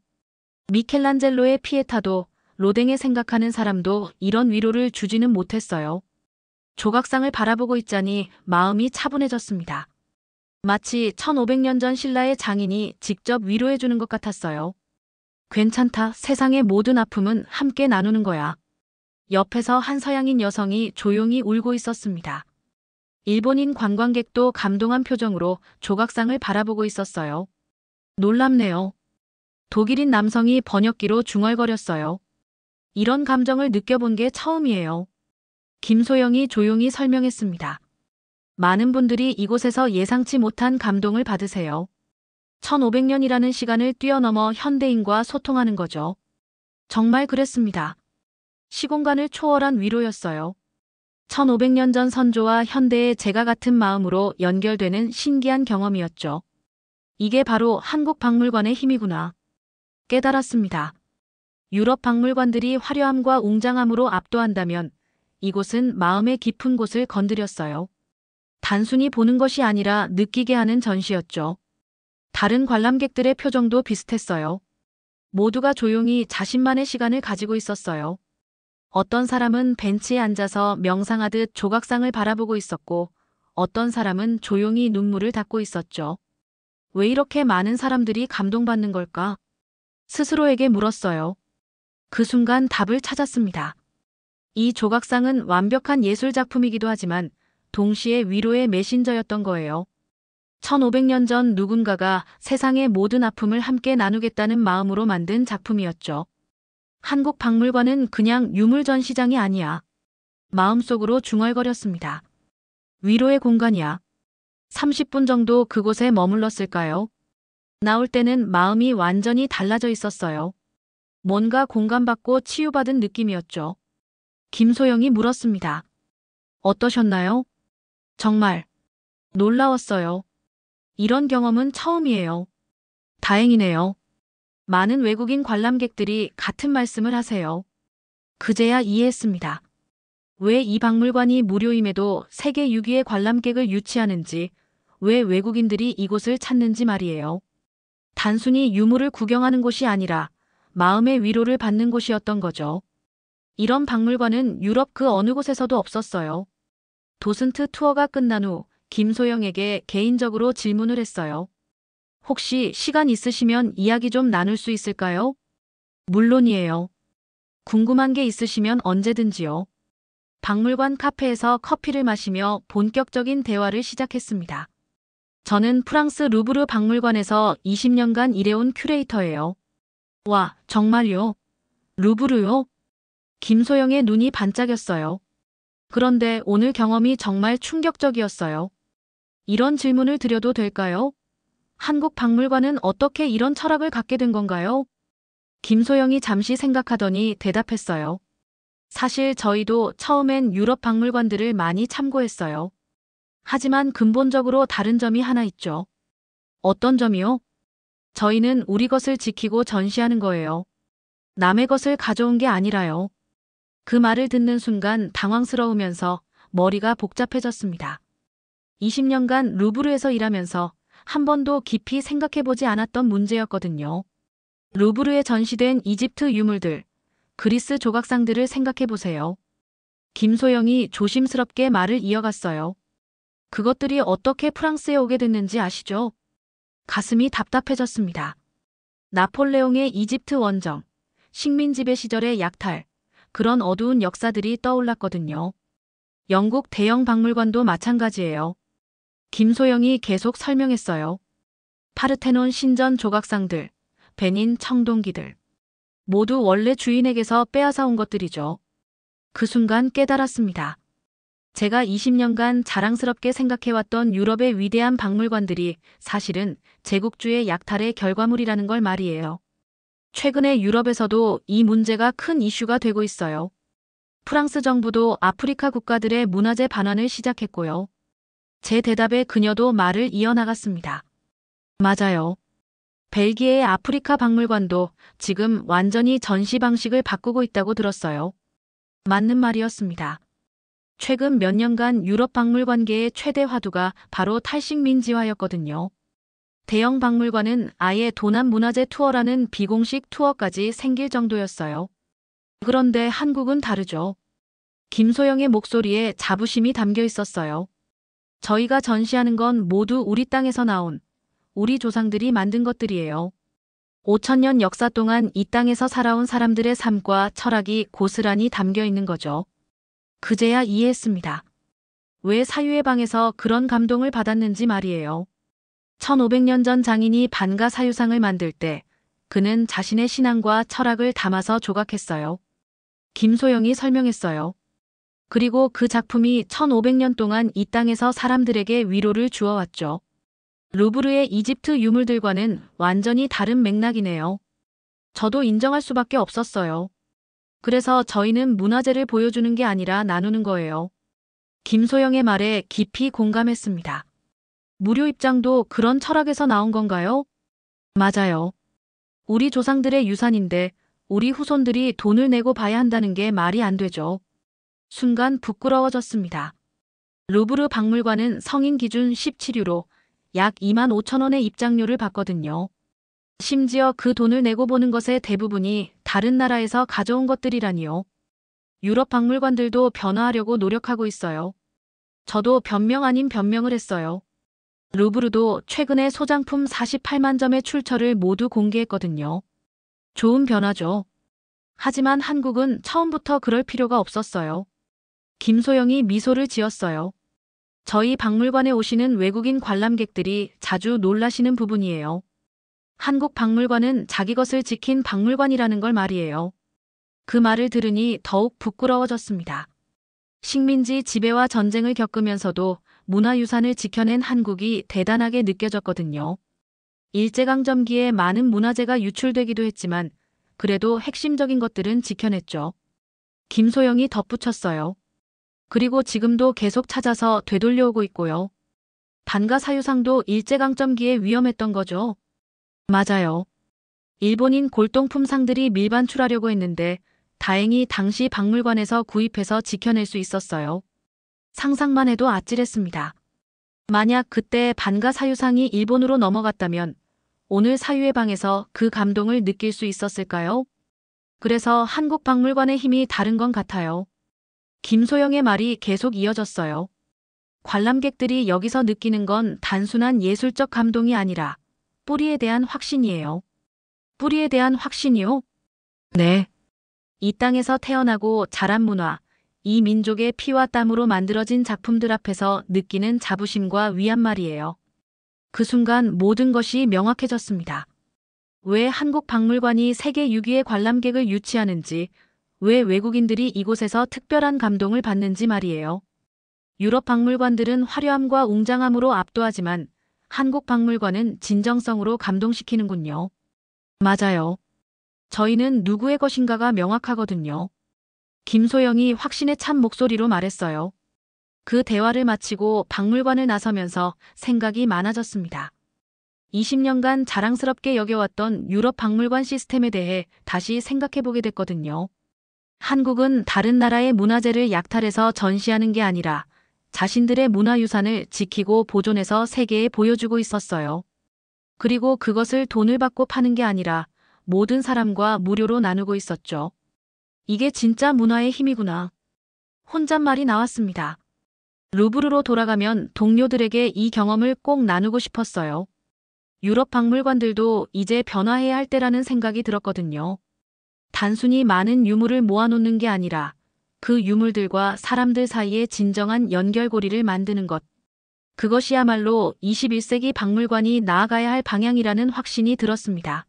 미켈란젤로의 피에타도, 로댕에 생각하는 사람도 이런 위로를 주지는 못했어요. 조각상을 바라보고 있자니 마음이 차분해졌습니다. 마치 1500년 전 신라의 장인이 직접 위로해 주는 것 같았어요. 괜찮다. 세상의 모든 아픔은 함께 나누는 거야. 옆에서 한 서양인 여성이 조용히 울고 있었습니다. 일본인 관광객도 감동한 표정으로 조각상을 바라보고 있었어요. 놀랍네요. 독일인 남성이 번역기로 중얼거렸어요. 이런 감정을 느껴본 게 처음이에요. 김소영이 조용히 설명했습니다. 많은 분들이 이곳에서 예상치 못한 감동을 받으세요. 1500년이라는 시간을 뛰어넘어 현대인과 소통하는 거죠. 정말 그랬습니다. 시공간을 초월한 위로였어요. 1500년 전 선조와 현대의 제가 같은 마음으로 연결되는 신기한 경험이었죠. 이게 바로 한국 박물관의 힘이구나. 깨달았습니다. 유럽 박물관들이 화려함과 웅장함으로 압도한다면 이곳은 마음의 깊은 곳을 건드렸어요. 단순히 보는 것이 아니라 느끼게 하는 전시였죠. 다른 관람객들의 표정도 비슷했어요. 모두가 조용히 자신만의 시간을 가지고 있었어요. 어떤 사람은 벤치에 앉아서 명상하듯 조각상을 바라보고 있었고, 어떤 사람은 조용히 눈물을 닦고 있었죠. 왜 이렇게 많은 사람들이 감동받는 걸까? 스스로에게 물었어요. 그 순간 답을 찾았습니다. 이 조각상은 완벽한 예술작품이기도 하지만 동시에 위로의 메신저였던 거예요. 1500년 전 누군가가 세상의 모든 아픔을 함께 나누겠다는 마음으로 만든 작품이었죠. 한국 박물관은 그냥 유물 전시장이 아니야. 마음속으로 중얼거렸습니다. 위로의 공간이야. 30분 정도 그곳에 머물렀을까요? 나올 때는 마음이 완전히 달라져 있었어요. 뭔가 공감받고 치유받은 느낌이었죠. 김소영이 물었습니다. 어떠셨나요? 정말 놀라웠어요. 이런 경험은 처음이에요. 다행이네요. 많은 외국인 관람객들이 같은 말씀을 하세요. 그제야 이해했습니다. 왜 이 박물관이 무료임에도 세계 6위의 관람객을 유치하는지, 왜 외국인들이 이곳을 찾는지 말이에요. 단순히 유물을 구경하는 곳이 아니라 마음의 위로를 받는 곳이었던 거죠. 이런 박물관은 유럽 그 어느 곳에서도 없었어요. 도슨트 투어가 끝난 후 김소영에게 개인적으로 질문을 했어요. 혹시 시간 있으시면 이야기 좀 나눌 수 있을까요? 물론이에요. 궁금한 게 있으시면 언제든지요. 박물관 카페에서 커피를 마시며 본격적인 대화를 시작했습니다. 저는 프랑스 루브르 박물관에서 20년간 일해온 큐레이터예요. 와, 정말요? 루브르요? 김소영의 눈이 반짝였어요. 그런데 오늘 경험이 정말 충격적이었어요. 이런 질문을 드려도 될까요? 한국 박물관은 어떻게 이런 철학을 갖게 된 건가요? 김소영이 잠시 생각하더니 대답했어요. 사실 저희도 처음엔 유럽 박물관들을 많이 참고했어요. 하지만 근본적으로 다른 점이 하나 있죠. 어떤 점이요? 저희는 우리 것을 지키고 전시하는 거예요. 남의 것을 가져온 게 아니라요. 그 말을 듣는 순간 당황스러우면서 머리가 복잡해졌습니다. 20년간 루브르에서 일하면서 한 번도 깊이 생각해보지 않았던 문제였거든요. 루브르에 전시된 이집트 유물들, 그리스 조각상들을 생각해보세요. 김소영이 조심스럽게 말을 이어갔어요. 그것들이 어떻게 프랑스에 오게 됐는지 아시죠? 가슴이 답답해졌습니다. 나폴레옹의 이집트 원정, 식민지배 시절의 약탈, 그런 어두운 역사들이 떠올랐거든요. 영국 대형 박물관도 마찬가지예요. 김소영이 계속 설명했어요. 파르테논 신전 조각상들, 베닌 청동기들. 모두 원래 주인에게서 빼앗아 온 것들이죠. 그 순간 깨달았습니다. 제가 20년간 자랑스럽게 생각해왔던 유럽의 위대한 박물관들이 사실은 제국주의 약탈의 결과물이라는 걸 말이에요. 최근에 유럽에서도 이 문제가 큰 이슈가 되고 있어요. 프랑스 정부도 아프리카 국가들의 문화재 반환을 시작했고요. 제 대답에 그녀도 말을 이어나갔습니다. 맞아요. 벨기에의 아프리카 박물관도 지금 완전히 전시 방식을 바꾸고 있다고 들었어요. 맞는 말이었습니다. 최근 몇 년간 유럽 박물관계의 최대 화두가 바로 탈식민지화였거든요. 대형 박물관은 아예 도난 문화재 투어라는 비공식 투어까지 생길 정도였어요. 그런데 한국은 다르죠. 김소영의 목소리에 자부심이 담겨 있었어요. 저희가 전시하는 건 모두 우리 땅에서 나온 우리 조상들이 만든 것들이에요. 5천년 역사 동안 이 땅에서 살아온 사람들의 삶과 철학이 고스란히 담겨 있는 거죠. 그제야 이해했습니다. 왜 사유의 방에서 그런 감동을 받았는지 말이에요. 1500년 전 장인이 반가 사유상을 만들 때 그는 자신의 신앙과 철학을 담아서 조각했어요. 김소영이 설명했어요. 그리고 그 작품이 1500년 동안 이 땅에서 사람들에게 위로를 주어왔죠. 루브르의 이집트 유물들과는 완전히 다른 맥락이네요. 저도 인정할 수밖에 없었어요. 그래서 저희는 문화재를 보여주는 게 아니라 나누는 거예요. 김소영의 말에 깊이 공감했습니다. 무료 입장도 그런 철학에서 나온 건가요? 맞아요. 우리 조상들의 유산인데 우리 후손들이 돈을 내고 봐야 한다는 게 말이 안 되죠. 순간 부끄러워졌습니다. 루브르 박물관은 성인 기준 17유로 약 2만 5천 원의 입장료를 받거든요. 심지어 그 돈을 내고 보는 것의 대부분이 다른 나라에서 가져온 것들이라니요. 유럽 박물관들도 변화하려고 노력하고 있어요. 저도 변명 아닌 변명을 했어요. 루브르도 최근에 소장품 48만 점의 출처를 모두 공개했거든요. 좋은 변화죠. 하지만 한국은 처음부터 그럴 필요가 없었어요. 김소영이 미소를 지었어요. 저희 박물관에 오시는 외국인 관람객들이 자주 놀라시는 부분이에요. 한국 박물관은 자기 것을 지킨 박물관이라는 걸 말이에요. 그 말을 들으니 더욱 부끄러워졌습니다. 식민지 지배와 전쟁을 겪으면서도 문화유산을 지켜낸 한국이 대단하게 느껴졌거든요. 일제강점기에 많은 문화재가 유출되기도 했지만 그래도 핵심적인 것들은 지켜냈죠. 김소영이 덧붙였어요. 그리고 지금도 계속 찾아서 되돌려오고 있고요. 반가 사유상도 일제강점기에 위험했던 거죠. 맞아요. 일본인 골동품상들이 밀반출하려고 했는데 다행히 당시 박물관에서 구입해서 지켜낼 수 있었어요. 상상만 해도 아찔했습니다. 만약 그때 반가 사유상이 일본으로 넘어갔다면 오늘 사유의 방에서 그 감동을 느낄 수 있었을까요? 그래서 한국 박물관의 힘이 다른 건 같아요. 김소영의 말이 계속 이어졌어요. 관람객들이 여기서 느끼는 건 단순한 예술적 감동이 아니라 뿌리에 대한 확신이에요. 뿌리에 대한 확신이요? 네. 이 땅에서 태어나고 자란 문화, 이 민족의 피와 땀으로 만들어진 작품들 앞에서 느끼는 자부심과 위안 말이에요. 그 순간 모든 것이 명확해졌습니다. 왜 한국 박물관이 세계 6위의 관람객을 유치하는지, 왜 외국인들이 이곳에서 특별한 감동을 받는지 말이에요. 유럽 박물관들은 화려함과 웅장함으로 압도하지만 한국 박물관은 진정성으로 감동시키는군요. 맞아요. 저희는 누구의 것인가가 명확하거든요. 김소영이 확신에 찬 목소리로 말했어요. 그 대화를 마치고 박물관을 나서면서 생각이 많아졌습니다. 20년간 자랑스럽게 여겨왔던 유럽 박물관 시스템에 대해 다시 생각해보게 됐거든요. 한국은 다른 나라의 문화재를 약탈해서 전시하는 게 아니라 자신들의 문화유산을 지키고 보존해서 세계에 보여주고 있었어요. 그리고 그것을 돈을 받고 파는 게 아니라 모든 사람과 무료로 나누고 있었죠. 이게 진짜 문화의 힘이구나. 혼잣말이 나왔습니다. 루브르로 돌아가면 동료들에게 이 경험을 꼭 나누고 싶었어요. 유럽 박물관들도 이제 변화해야 할 때라는 생각이 들었거든요. 단순히 많은 유물을 모아놓는 게 아니라 그 유물들과 사람들 사이의 진정한 연결고리를 만드는 것. 그것이야말로 21세기 박물관이 나아가야 할 방향이라는 확신이 들었습니다.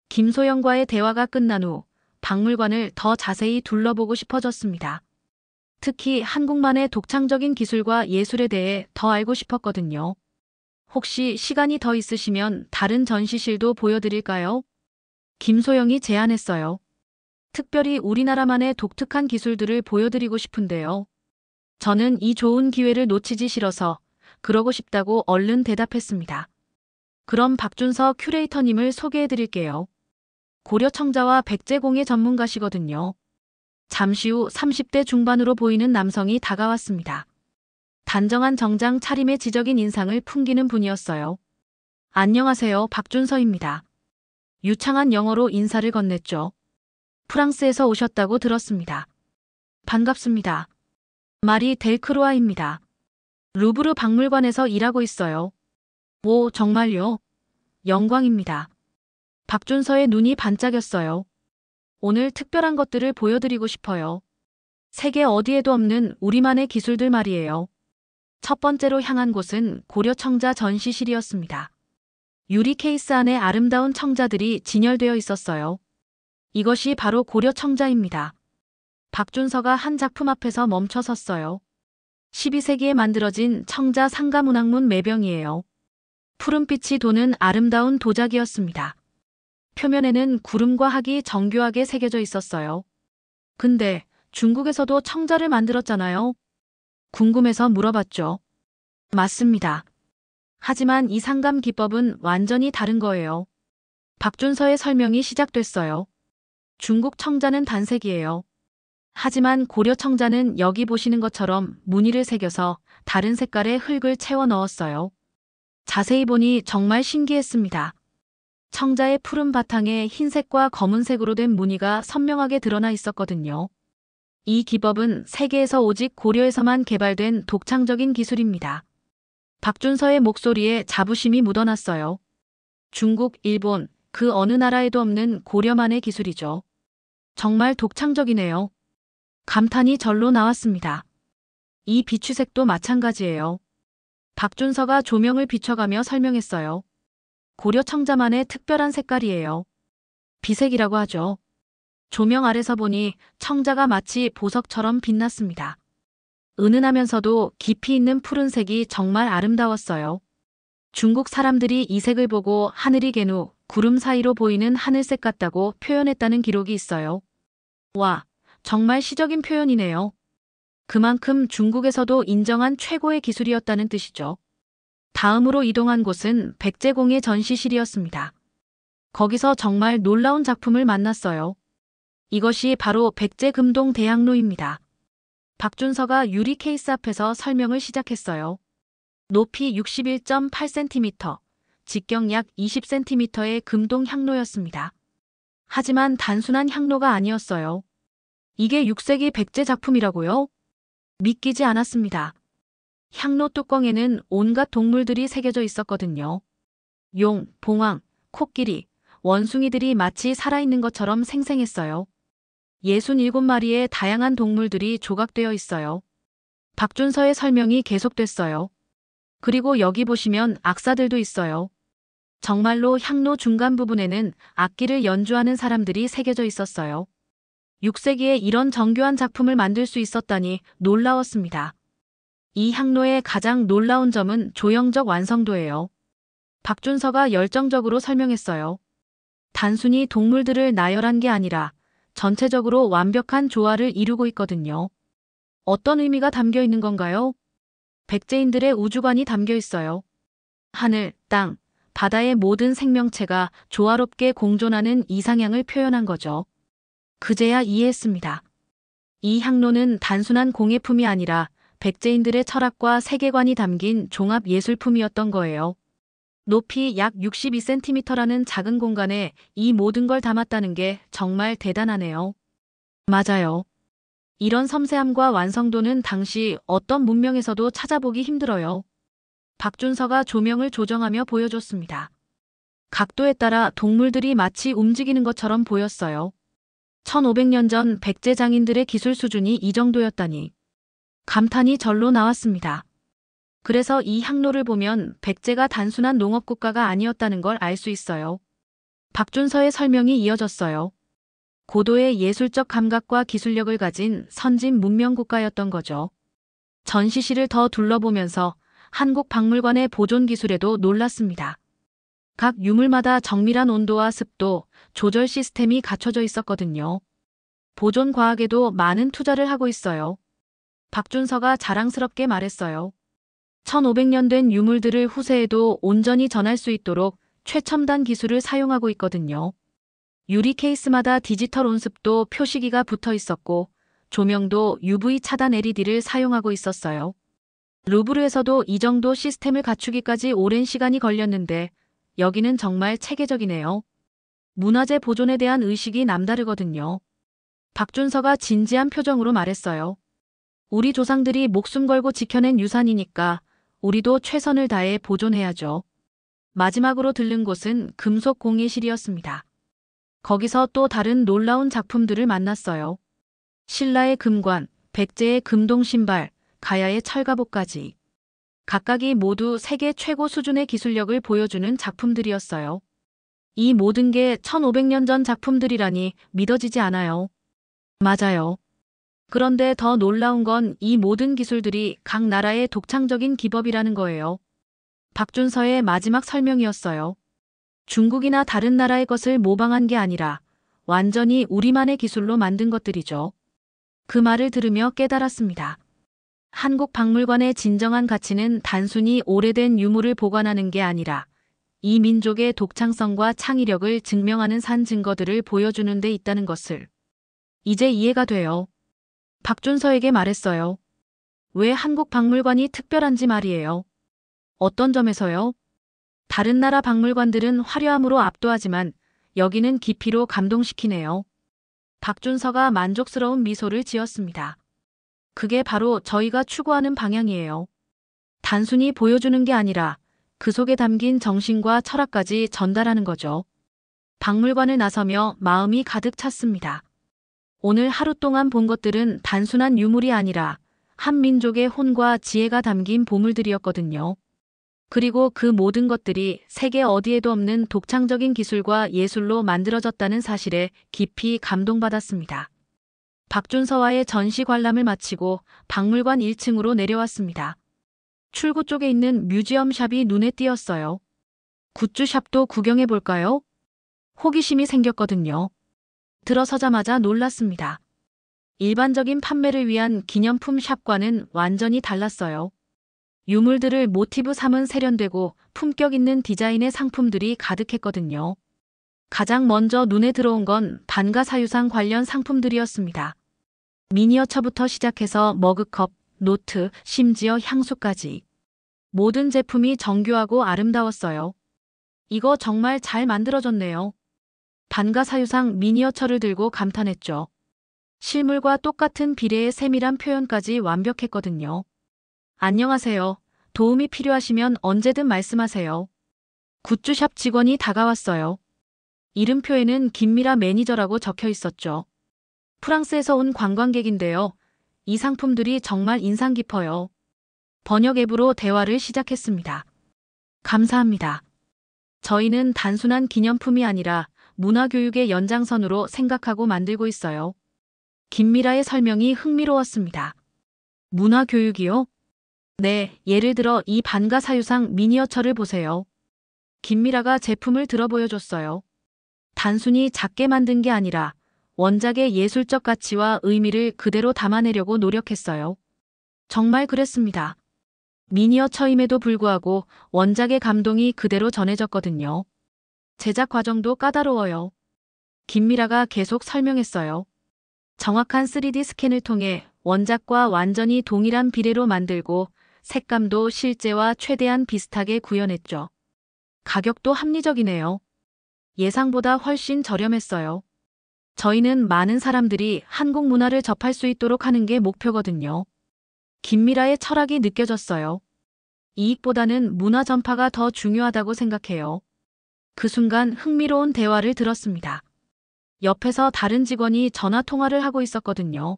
김소영과의 대화가 끝난 후 박물관을 더 자세히 둘러보고 싶어졌습니다. 특히 한국만의 독창적인 기술과 예술에 대해 더 알고 싶었거든요. 혹시 시간이 더 있으시면 다른 전시실도 보여드릴까요? 김소영이 제안했어요. 특별히 우리나라만의 독특한 기술들을 보여드리고 싶은데요. 저는 이 좋은 기회를 놓치기 싫어서 그러고 싶다고 얼른 대답했습니다. 그럼 박준서 큐레이터님을 소개해드릴게요. 고려청자와 백제공예 전문가시거든요. 잠시 후 30대 중반으로 보이는 남성이 다가왔습니다. 단정한 정장 차림의 지적인 인상을 풍기는 분이었어요. 안녕하세요, 박준서입니다. 유창한 영어로 인사를 건넸죠. 프랑스에서 오셨다고 들었습니다. 반갑습니다. 마리 델크로아입니다. 루브르 박물관에서 일하고 있어요. 오, 정말요? 영광입니다. 박준서의 눈이 반짝였어요. 오늘 특별한 것들을 보여드리고 싶어요. 세계 어디에도 없는 우리만의 기술들 말이에요. 첫 번째로 향한 곳은 고려 청자 전시실이었습니다. 유리 케이스 안에 아름다운 청자들이 진열되어 있었어요. 이것이 바로 고려 청자입니다. 박준서가 한 작품 앞에서 멈춰 섰어요. 12세기에 만들어진 청자 상가문학문 매병이에요. 푸른빛이 도는 아름다운 도자기였습니다. 표면에는 구름과 학이 정교하게 새겨져 있었어요. 근데 중국에서도 청자를 만들었잖아요. 궁금해서 물어봤죠. 맞습니다. 하지만 이 상감 기법은 완전히 다른 거예요. 박준서의 설명이 시작됐어요. 중국 청자는 단색이에요. 하지만 고려 청자는 여기 보시는 것처럼 무늬를 새겨서 다른 색깔의 흙을 채워 넣었어요. 자세히 보니 정말 신기했습니다. 청자의 푸른 바탕에 흰색과 검은색으로 된 무늬가 선명하게 드러나 있었거든요. 이 기법은 세계에서 오직 고려에서만 개발된 독창적인 기술입니다. 박준서의 목소리에 자부심이 묻어났어요. 중국, 일본, 그 어느 나라에도 없는 고려만의 기술이죠. 정말 독창적이네요. 감탄이 절로 나왔습니다. 이 비추색도 마찬가지예요. 박준서가 조명을 비춰가며 설명했어요. 고려 청자만의 특별한 색깔이에요. 비색이라고 하죠. 조명 아래서 보니 청자가 마치 보석처럼 빛났습니다. 은은하면서도 깊이 있는 푸른색이 정말 아름다웠어요. 중국 사람들이 이 색을 보고 하늘이 개누 구름 사이로 보이는 하늘색 같다고 표현했다는 기록이 있어요. 와, 정말 시적인 표현이네요. 그만큼 중국에서도 인정한 최고의 기술이었다는 뜻이죠. 다음으로 이동한 곳은 백제공예 전시실이었습니다. 거기서 정말 놀라운 작품을 만났어요. 이것이 바로 백제금동 대학로입니다. 박준서가 유리 케이스 앞에서 설명을 시작했어요. 높이 61.8cm, 직경 약 20cm의 금동 향로였습니다. 하지만 단순한 향로가 아니었어요. 이게 6세기 백제 작품이라고요? 믿기지 않았습니다. 향로 뚜껑에는 온갖 동물들이 새겨져 있었거든요. 용, 봉황, 코끼리, 원숭이들이 마치 살아있는 것처럼 생생했어요. 67마리의 다양한 동물들이 조각되어 있어요. 박준서의 설명이 계속됐어요. 그리고 여기 보시면 악사들도 있어요. 정말로 향로 중간 부분에는 악기를 연주하는 사람들이 새겨져 있었어요. 6세기에 이런 정교한 작품을 만들 수 있었다니 놀라웠습니다. 이 향로의 가장 놀라운 점은 조형적 완성도예요. 박준서가 열정적으로 설명했어요. 단순히 동물들을 나열한 게 아니라 전체적으로 완벽한 조화를 이루고 있거든요. 어떤 의미가 담겨 있는 건가요? 백제인들의 우주관이 담겨 있어요. 하늘, 땅, 바다의 모든 생명체가 조화롭게 공존하는 이상향을 표현한 거죠. 그제야 이해했습니다. 이 향로는 단순한 공예품이 아니라 백제인들의 철학과 세계관이 담긴 종합 예술품이었던 거예요. 높이 약 62cm라는 작은 공간에 이 모든 걸 담았다는 게 정말 대단하네요. 맞아요. 이런 섬세함과 완성도는 당시 어떤 문명에서도 찾아보기 힘들어요. 박준서가 조명을 조정하며 보여줬습니다. 각도에 따라 동물들이 마치 움직이는 것처럼 보였어요. 1500년 전 백제 장인들의 기술 수준이 이 정도였다니. 감탄이 절로 나왔습니다. 그래서 이 향로를 보면 백제가 단순한 농업국가가 아니었다는 걸 알 수 있어요. 박준서의 설명이 이어졌어요. 고도의 예술적 감각과 기술력을 가진 선진 문명 국가였던 거죠. 전시실을 더 둘러보면서 한국박물관의 보존 기술에도 놀랐습니다. 각 유물마다 정밀한 온도와 습도, 조절 시스템이 갖춰져 있었거든요. 보존 과학에도 많은 투자를 하고 있어요. 박준서가 자랑스럽게 말했어요. 1500년 된 유물들을 후세에도 온전히 전할 수 있도록 최첨단 기술을 사용하고 있거든요. 유리 케이스마다 디지털 온습도 표시기가 붙어 있었고 조명도 UV 차단 LED를 사용하고 있었어요. 루브르에서도 이 정도 시스템을 갖추기까지 오랜 시간이 걸렸는데 여기는 정말 체계적이네요. 문화재 보존에 대한 의식이 남다르거든요. 박준서가 진지한 표정으로 말했어요. 우리 조상들이 목숨 걸고 지켜낸 유산이니까 우리도 최선을 다해 보존해야죠. 마지막으로 들른 곳은 금속 공예실이었습니다. 거기서 또 다른 놀라운 작품들을 만났어요. 신라의 금관, 백제의 금동 신발, 가야의 철갑옷까지. 각각이 모두 세계 최고 수준의 기술력을 보여주는 작품들이었어요. 이 모든 게 1500년 전 작품들이라니 믿어지지 않아요. 맞아요. 그런데 더 놀라운 건 이 모든 기술들이 각 나라의 독창적인 기법이라는 거예요. 박준서의 마지막 설명이었어요. 중국이나 다른 나라의 것을 모방한 게 아니라 완전히 우리만의 기술로 만든 것들이죠. 그 말을 들으며 깨달았습니다. 한국박물관의 진정한 가치는 단순히 오래된 유물을 보관하는 게 아니라 이 민족의 독창성과 창의력을 증명하는 산 증거들을 보여주는 데 있다는 것을. 이제 이해가 돼요. 박준서에게 말했어요. 왜 한국박물관이 특별한지 말이에요. 어떤 점에서요? 다른 나라 박물관들은 화려함으로 압도하지만 여기는 깊이로 감동시키네요. 박준서가 만족스러운 미소를 지었습니다. 그게 바로 저희가 추구하는 방향이에요. 단순히 보여주는 게 아니라 그 속에 담긴 정신과 철학까지 전달하는 거죠. 박물관을 나서며 마음이 가득 찼습니다. 오늘 하루 동안 본 것들은 단순한 유물이 아니라 한 민족의 혼과 지혜가 담긴 보물들이었거든요. 그리고 그 모든 것들이 세계 어디에도 없는 독창적인 기술과 예술로 만들어졌다는 사실에 깊이 감동받았습니다. 박준서와의 전시 관람을 마치고 박물관 1층으로 내려왔습니다. 출구 쪽에 있는 뮤지엄 샵이 눈에 띄었어요. 굿즈 샵도 구경해 볼까요? 호기심이 생겼거든요. 들어서자마자 놀랐습니다. 일반적인 판매를 위한 기념품 샵과는 완전히 달랐어요. 유물들을 모티브 삼은 세련되고 품격 있는 디자인의 상품들이 가득했거든요. 가장 먼저 눈에 들어온 건 반가사유상 관련 상품들이었습니다. 미니어처부터 시작해서 머그컵, 노트, 심지어 향수까지. 모든 제품이 정교하고 아름다웠어요. 이거 정말 잘 만들어졌네요. 반가사유상 미니어처를 들고 감탄했죠. 실물과 똑같은 비례의 세밀한 표현까지 완벽했거든요. 안녕하세요. 도움이 필요하시면 언제든 말씀하세요. 굿즈샵 직원이 다가왔어요. 이름표에는 김미라 매니저라고 적혀 있었죠. 프랑스에서 온 관광객인데요. 이 상품들이 정말 인상 깊어요. 번역 앱으로 대화를 시작했습니다. 감사합니다. 저희는 단순한 기념품이 아니라 문화교육의 연장선으로 생각하고 만들고 있어요. 김미라의 설명이 흥미로웠습니다. 문화교육이요? 네, 예를 들어 이 반가사유상 미니어처를 보세요. 김미라가 제품을 들어 보여줬어요. 단순히 작게 만든 게 아니라 원작의 예술적 가치와 의미를 그대로 담아내려고 노력했어요. 정말 그랬습니다. 미니어처임에도 불구하고 원작의 감동이 그대로 전해졌거든요. 제작 과정도 까다로워요. 김미라가 계속 설명했어요. 정확한 3D 스캔을 통해 원작과 완전히 동일한 비례로 만들고 색감도 실제와 최대한 비슷하게 구현했죠. 가격도 합리적이네요. 예상보다 훨씬 저렴했어요. 저희는 많은 사람들이 한국 문화를 접할 수 있도록 하는 게 목표거든요. 김미라의 철학이 느껴졌어요. 이익보다는 문화 전파가 더 중요하다고 생각해요. 그 순간 흥미로운 대화를 들었습니다. 옆에서 다른 직원이 전화 통화를 하고 있었거든요.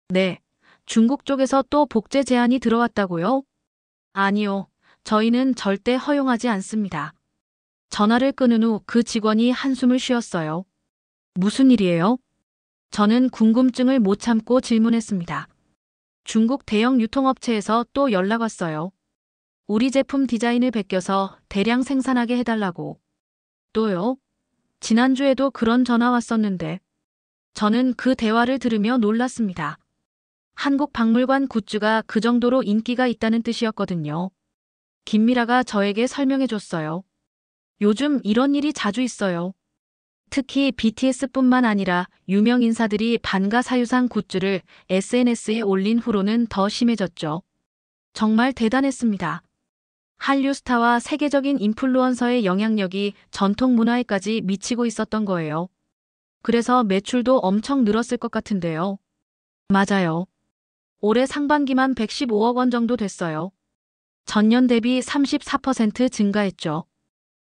네, 중국 쪽에서 또 복제 제안이 들어왔다고요? 아니요, 저희는 절대 허용하지 않습니다. 전화를 끊은 후 그 직원이 한숨을 쉬었어요. 무슨 일이에요? 저는 궁금증을 못 참고 질문했습니다. 중국 대형 유통업체에서 또 연락 왔어요. 우리 제품 디자인을 베껴서 대량 생산하게 해달라고. 또요? 지난주에도 그런 전화 왔었는데. 저는 그 대화를 들으며 놀랐습니다. 한국 박물관 굿즈가 그 정도로 인기가 있다는 뜻이었거든요. 김미라가 저에게 설명해줬어요. 요즘 이런 일이 자주 있어요. 특히 BTS뿐만 아니라 유명 인사들이 반가사유상 굿즈를 SNS에 올린 후로는 더 심해졌죠. 정말 대단했습니다. 한류 스타와 세계적인 인플루언서의 영향력이 전통 문화에까지 미치고 있었던 거예요. 그래서 매출도 엄청 늘었을 것 같은데요. 맞아요. 올해 상반기만 115억 원 정도 됐어요. 전년 대비 34% 증가했죠.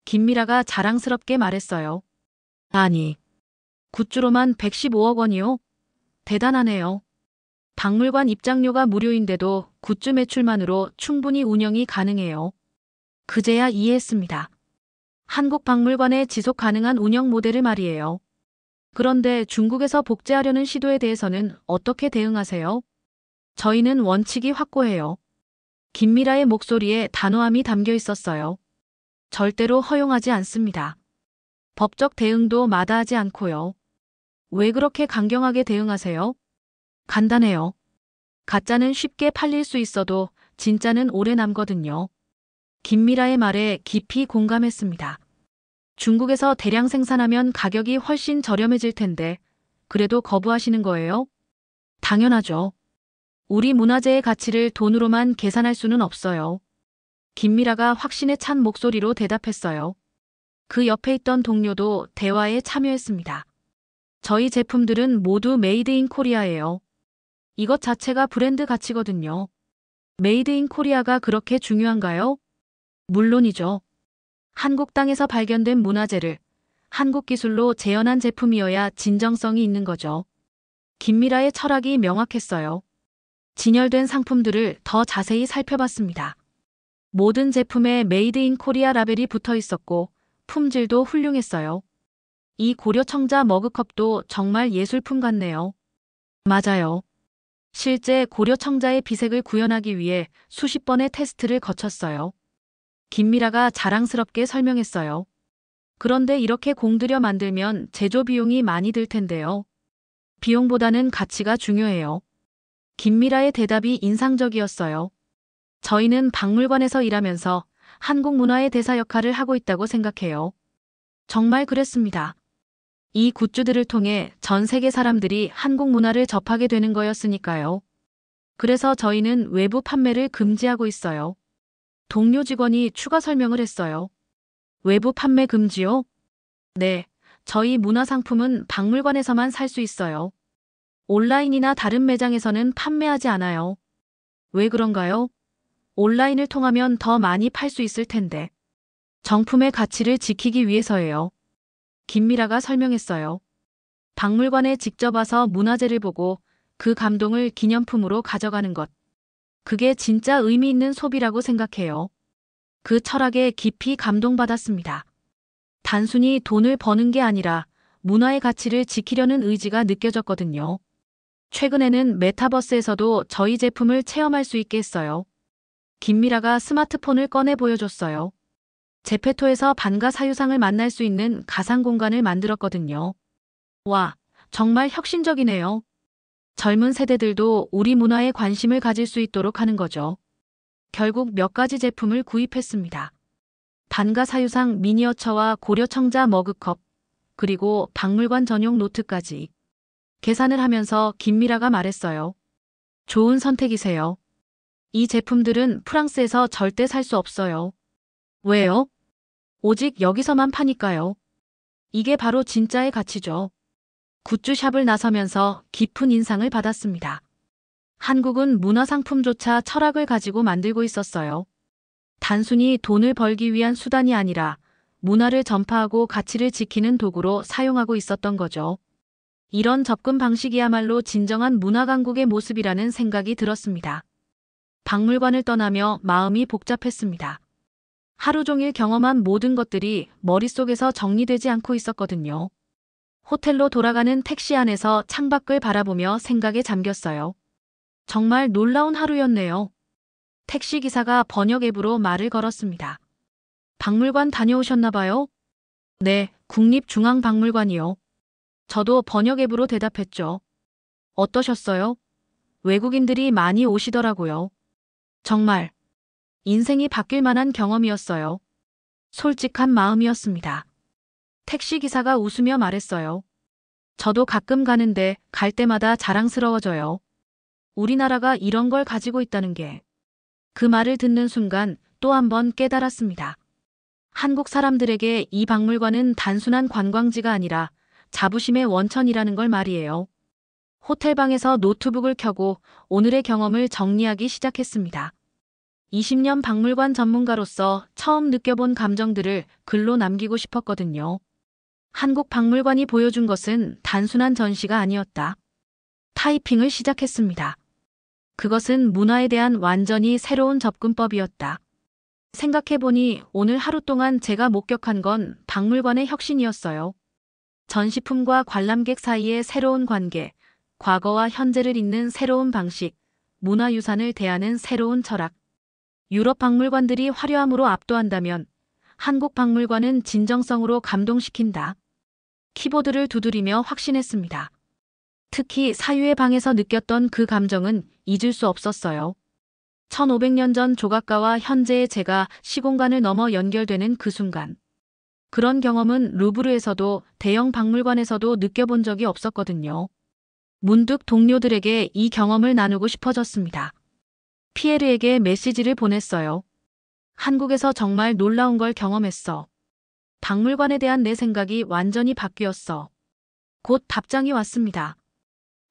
김미라가 자랑스럽게 말했어요. 아니, 굿즈로만 115억 원이요? 대단하네요. 박물관 입장료가 무료인데도 굿즈 매출만으로 충분히 운영이 가능해요. 그제야 이해했습니다. 한국박물관의 지속 가능한 운영 모델을 말이에요. 그런데 중국에서 복제하려는 시도에 대해서는 어떻게 대응하세요? 저희는 원칙이 확고해요. 김미라의 목소리에 단호함이 담겨 있었어요. 절대로 허용하지 않습니다. 법적 대응도 마다하지 않고요. 왜 그렇게 강경하게 대응하세요? 간단해요. 가짜는 쉽게 팔릴 수 있어도 진짜는 오래 남거든요. 김미라의 말에 깊이 공감했습니다. 중국에서 대량 생산하면 가격이 훨씬 저렴해질 텐데 그래도 거부하시는 거예요? 당연하죠. 우리 문화재의 가치를 돈으로만 계산할 수는 없어요. 김미라가 확신에 찬 목소리로 대답했어요. 그 옆에 있던 동료도 대화에 참여했습니다. 저희 제품들은 모두 메이드 인 코리아예요. 이것 자체가 브랜드 가치거든요. 메이드 인 코리아가 그렇게 중요한가요? 물론이죠. 한국 땅에서 발견된 문화재를 한국 기술로 재현한 제품이어야 진정성이 있는 거죠. 김미라의 철학이 명확했어요. 진열된 상품들을 더 자세히 살펴봤습니다. 모든 제품에 메이드 인 코리아 라벨이 붙어 있었고 품질도 훌륭했어요. 이 고려청자 머그컵도 정말 예술품 같네요. 맞아요. 실제 고려청자의 비색을 구현하기 위해 수십 번의 테스트를 거쳤어요. 김미라가 자랑스럽게 설명했어요. 그런데 이렇게 공들여 만들면 제조 비용이 많이 들 텐데요. 비용보다는 가치가 중요해요. 김미라의 대답이 인상적이었어요. 저희는 박물관에서 일하면서 한국 문화의 대사 역할을 하고 있다고 생각해요. 정말 그랬습니다. 이 굿즈들을 통해 전 세계 사람들이 한국 문화를 접하게 되는 거였으니까요. 그래서 저희는 외부 판매를 금지하고 있어요. 동료 직원이 추가 설명을 했어요. 외부 판매 금지요? 네, 저희 문화상품은 박물관에서만 살 수 있어요. 온라인이나 다른 매장에서는 판매하지 않아요. 왜 그런가요? 온라인을 통하면 더 많이 팔 수 있을 텐데. 정품의 가치를 지키기 위해서예요. 김미라가 설명했어요. 박물관에 직접 와서 문화재를 보고 그 감동을 기념품으로 가져가는 것. 그게 진짜 의미 있는 소비라고 생각해요. 그 철학에 깊이 감동받았습니다. 단순히 돈을 버는 게 아니라 문화의 가치를 지키려는 의지가 느껴졌거든요. 최근에는 메타버스에서도 저희 제품을 체험할 수 있게 했어요. 김미라가 스마트폰을 꺼내 보여줬어요. 제페토에서 반가 사유상을 만날 수 있는 가상 공간을 만들었거든요. 와, 정말 혁신적이네요. 젊은 세대들도 우리 문화에 관심을 가질 수 있도록 하는 거죠. 결국 몇 가지 제품을 구입했습니다. 반가 사유상 미니어처와 고려청자 머그컵, 그리고 박물관 전용 노트까지. 계산을 하면서 김미라가 말했어요. 좋은 선택이세요. 이 제품들은 프랑스에서 절대 살 수 없어요. 왜요? 오직 여기서만 파니까요. 이게 바로 진짜의 가치죠. 굿즈샵을 나서면서 깊은 인상을 받았습니다. 한국은 문화상품조차 철학을 가지고 만들고 있었어요. 단순히 돈을 벌기 위한 수단이 아니라 문화를 전파하고 가치를 지키는 도구로 사용하고 있었던 거죠. 이런 접근 방식이야말로 진정한 문화 강국의 모습이라는 생각이 들었습니다. 박물관을 떠나며 마음이 복잡했습니다. 하루 종일 경험한 모든 것들이 머릿속에서 정리되지 않고 있었거든요. 호텔로 돌아가는 택시 안에서 창밖을 바라보며 생각에 잠겼어요. 정말 놀라운 하루였네요. 택시기사가 번역 앱으로 말을 걸었습니다. 박물관 다녀오셨나 봐요? 네, 국립중앙박물관이요. 저도 번역 앱으로 대답했죠. 어떠셨어요? 외국인들이 많이 오시더라고요. 정말 인생이 바뀔 만한 경험이었어요. 솔직한 마음이었습니다. 택시기사가 웃으며 말했어요. 저도 가끔 가는데 갈 때마다 자랑스러워져요. 우리나라가 이런 걸 가지고 있다는 게. 그 말을 듣는 순간 또 한 번 깨달았습니다. 한국 사람들에게 이 박물관은 단순한 관광지가 아니라 자부심의 원천이라는 걸 말이에요. 호텔방에서 노트북을 켜고 오늘의 경험을 정리하기 시작했습니다. 20년 박물관 전문가로서 처음 느껴본 감정들을 글로 남기고 싶었거든요. 한국 박물관이 보여준 것은 단순한 전시가 아니었다. 타이핑을 시작했습니다. 그것은 문화에 대한 완전히 새로운 접근법이었다. 생각해보니 오늘 하루 동안 제가 목격한 건 박물관의 혁신이었어요. 전시품과 관람객 사이의 새로운 관계, 과거와 현재를 잇는 새로운 방식, 문화유산을 대하는 새로운 철학. 유럽 박물관들이 화려함으로 압도한다면 한국 박물관은 진정성으로 감동시킨다. 키보드를 두드리며 확신했습니다. 특히 사유의 방에서 느꼈던 그 감정은 잊을 수 없었어요. 1500년 전 조각가와 현재의 제가 시공간을 넘어 연결되는 그 순간. 그런 경험은 루브르에서도 대형 박물관에서도 느껴본 적이 없었거든요. 문득 동료들에게 이 경험을 나누고 싶어졌습니다. 피에르에게 메시지를 보냈어요. 한국에서 정말 놀라운 걸 경험했어. 박물관에 대한 내 생각이 완전히 바뀌었어. 곧 답장이 왔습니다.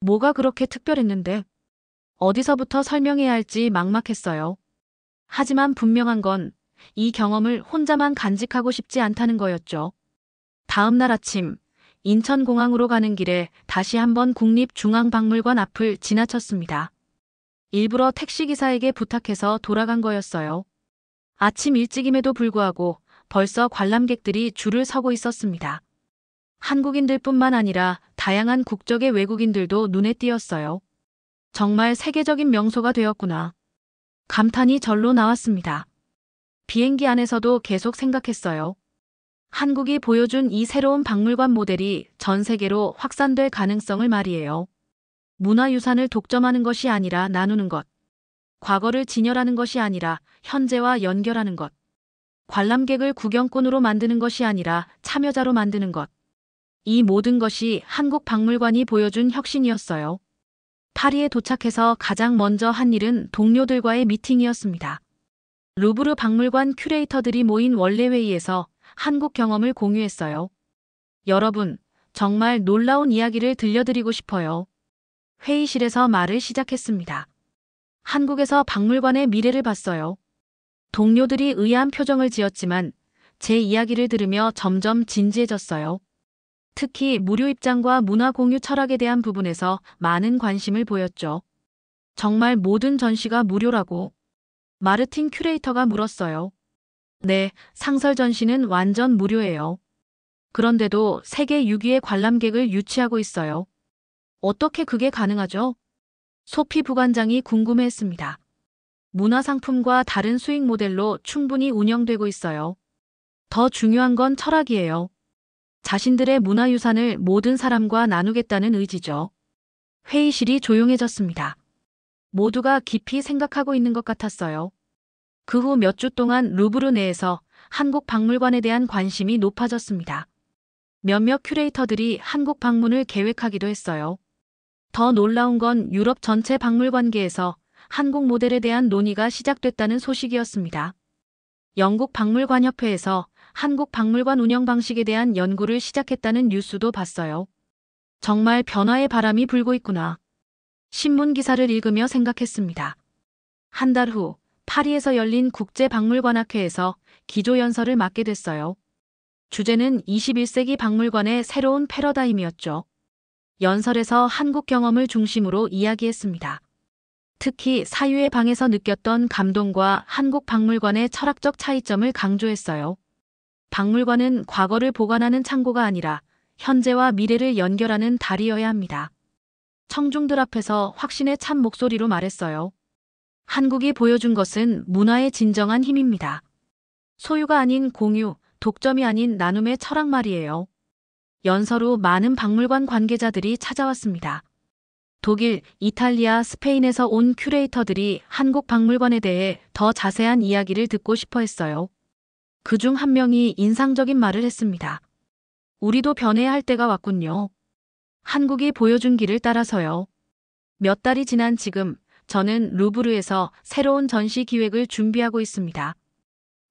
뭐가 그렇게 특별했는데? 어디서부터 설명해야 할지 막막했어요. 하지만 분명한 건 이 경험을 혼자만 간직하고 싶지 않다는 거였죠. 다음 날 아침, 인천공항으로 가는 길에 다시 한번 국립중앙박물관 앞을 지나쳤습니다. 일부러 택시기사에게 부탁해서 돌아간 거였어요. 아침 일찍임에도 불구하고 벌써 관람객들이 줄을 서고 있었습니다. 한국인들뿐만 아니라 다양한 국적의 외국인들도 눈에 띄었어요. 정말 세계적인 명소가 되었구나. 감탄이 절로 나왔습니다. 비행기 안에서도 계속 생각했어요. 한국이 보여준 이 새로운 박물관 모델이 전 세계로 확산될 가능성을 말이에요. 문화유산을 독점하는 것이 아니라 나누는 것. 과거를 진열하는 것이 아니라 현재와 연결하는 것. 관람객을 구경꾼으로 만드는 것이 아니라 참여자로 만드는 것. 이 모든 것이 한국 박물관이 보여준 혁신이었어요. 파리에 도착해서 가장 먼저 한 일은 동료들과의 미팅이었습니다. 루브르 박물관 큐레이터들이 모인 원래회의에서 한국 경험을 공유했어요. 여러분, 정말 놀라운 이야기를 들려드리고 싶어요. 회의실에서 말을 시작했습니다. 한국에서 박물관의 미래를 봤어요. 동료들이 의아한 표정을 지었지만 제 이야기를 들으며 점점 진지해졌어요. 특히 무료 입장과 문화 공유 철학에 대한 부분에서 많은 관심을 보였죠. 정말 모든 전시가 무료라고 마르틴 큐레이터가 물었어요. 네, 상설 전시는 완전 무료예요. 그런데도 세계 6위의 관람객을 유치하고 있어요. 어떻게 그게 가능하죠? 소피 부관장이 궁금해했습니다. 문화상품과 다른 수익 모델로 충분히 운영되고 있어요. 더 중요한 건 철학이에요. 자신들의 문화유산을 모든 사람과 나누겠다는 의지죠. 회의실이 조용해졌습니다. 모두가 깊이 생각하고 있는 것 같았어요. 그 후 몇 주 동안 루브르 내에서 한국 박물관에 대한 관심이 높아졌습니다. 몇몇 큐레이터들이 한국 방문을 계획하기도 했어요. 더 놀라운 건 유럽 전체 박물관계에서 한국 모델에 대한 논의가 시작됐다는 소식이었습니다. 영국 박물관협회에서 한국 박물관 운영 방식에 대한 연구를 시작했다는 뉴스도 봤어요. 정말 변화의 바람이 불고 있구나. 신문 기사를 읽으며 생각했습니다. 한 달 후 파리에서 열린 국제박물관학회에서 기조연설을 맡게 됐어요. 주제는 21세기 박물관의 새로운 패러다임이었죠. 연설에서 한국 경험을 중심으로 이야기했습니다. 특히 사유의 방에서 느꼈던 감동과 한국 박물관의 철학적 차이점을 강조했어요. 박물관은 과거를 보관하는 창고가 아니라 현재와 미래를 연결하는 다리여야 합니다. 청중들 앞에서 확신에 찬 목소리로 말했어요. 한국이 보여준 것은 문화의 진정한 힘입니다. 소유가 아닌 공유, 독점이 아닌 나눔의 철학 말이에요. 연설 후 많은 박물관 관계자들이 찾아왔습니다. 독일, 이탈리아, 스페인에서 온 큐레이터들이 한국 박물관에 대해 더 자세한 이야기를 듣고 싶어 했어요. 그중 한 명이 인상적인 말을 했습니다. 우리도 변해야 할 때가 왔군요. 한국이 보여준 길을 따라서요. 몇 달이 지난 지금 저는 루브르에서 새로운 전시 기획을 준비하고 있습니다.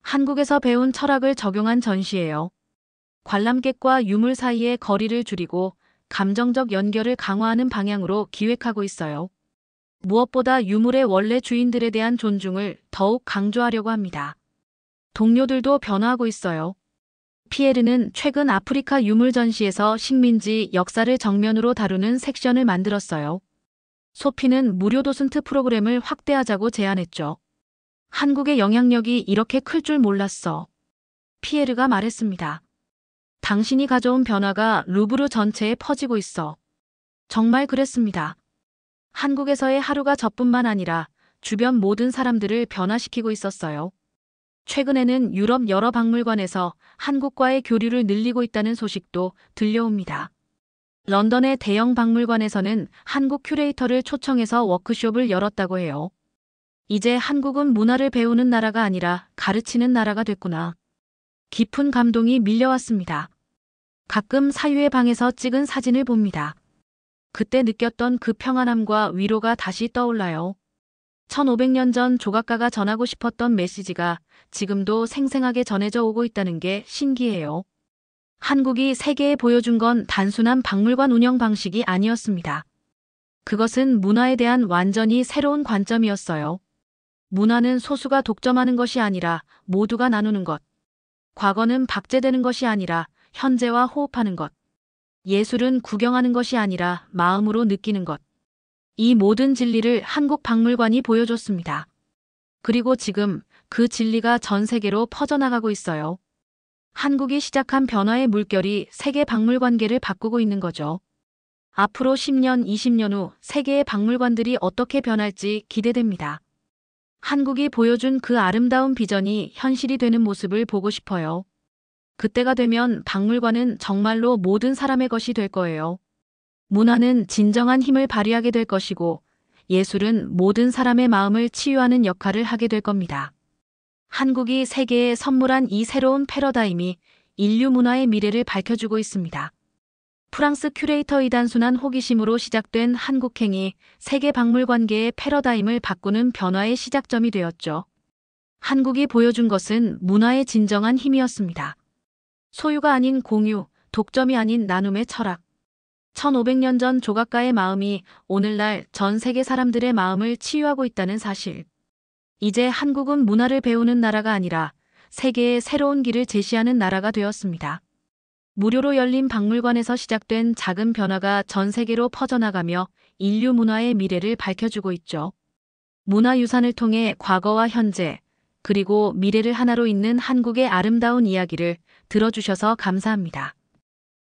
한국에서 배운 철학을 적용한 전시예요. 관람객과 유물 사이의 거리를 줄이고 감정적 연결을 강화하는 방향으로 기획하고 있어요. 무엇보다 유물의 원래 주인들에 대한 존중을 더욱 강조하려고 합니다. 동료들도 변화하고 있어요. 피에르는 최근 아프리카 유물 전시에서 식민지 역사를 정면으로 다루는 섹션을 만들었어요. 소피는 무료 도슨트 프로그램을 확대하자고 제안했죠. 한국의 영향력이 이렇게 클 줄 몰랐어. 피에르가 말했습니다. 당신이 가져온 변화가 루브르 전체에 퍼지고 있어. 정말 그랬습니다. 한국에서의 하루가 저뿐만 아니라 주변 모든 사람들을 변화시키고 있었어요. 최근에는 유럽 여러 박물관에서 한국과의 교류를 늘리고 있다는 소식도 들려옵니다. 런던의 대형 박물관에서는 한국 큐레이터를 초청해서 워크숍을 열었다고 해요. 이제 한국은 문화를 배우는 나라가 아니라 가르치는 나라가 됐구나. 깊은 감동이 밀려왔습니다. 가끔 사유의 방에서 찍은 사진을 봅니다. 그때 느꼈던 그 평안함과 위로가 다시 떠올라요. 1500년 전 조각가가 전하고 싶었던 메시지가 지금도 생생하게 전해져 오고 있다는 게 신기해요. 한국이 세계에 보여준 건 단순한 박물관 운영 방식이 아니었습니다. 그것은 문화에 대한 완전히 새로운 관점이었어요. 문화는 소수가 독점하는 것이 아니라 모두가 나누는 것. 과거는 박제되는 것이 아니라 현재와 호흡하는 것. 예술은 구경하는 것이 아니라 마음으로 느끼는 것. 이 모든 진리를 한국 박물관이 보여줬습니다. 그리고 지금 그 진리가 전 세계로 퍼져나가고 있어요. 한국이 시작한 변화의 물결이 세계 박물관계를 바꾸고 있는 거죠. 앞으로 10년, 20년 후 세계의 박물관들이 어떻게 변할지 기대됩니다. 한국이 보여준 그 아름다운 비전이 현실이 되는 모습을 보고 싶어요. 그때가 되면 박물관은 정말로 모든 사람의 것이 될 거예요. 문화는 진정한 힘을 발휘하게 될 것이고 예술은 모든 사람의 마음을 치유하는 역할을 하게 될 겁니다. 한국이 세계에 선물한 이 새로운 패러다임이 인류 문화의 미래를 밝혀주고 있습니다. 프랑스 큐레이터의 단순한 호기심으로 시작된 한국행이 세계 박물관계의 패러다임을 바꾸는 변화의 시작점이 되었죠. 한국이 보여준 것은 문화의 진정한 힘이었습니다. 소유가 아닌 공유, 독점이 아닌 나눔의 철학. 1500년 전 조각가의 마음이 오늘날 전 세계 사람들의 마음을 치유하고 있다는 사실. 이제 한국은 문화를 배우는 나라가 아니라 세계의 새로운 길을 제시하는 나라가 되었습니다. 무료로 열린 박물관에서 시작된 작은 변화가 전 세계로 퍼져나가며 인류 문화의 미래를 밝혀주고 있죠. 문화유산을 통해 과거와 현재, 그리고 미래를 하나로 잇는 한국의 아름다운 이야기를 들어주셔서 감사합니다.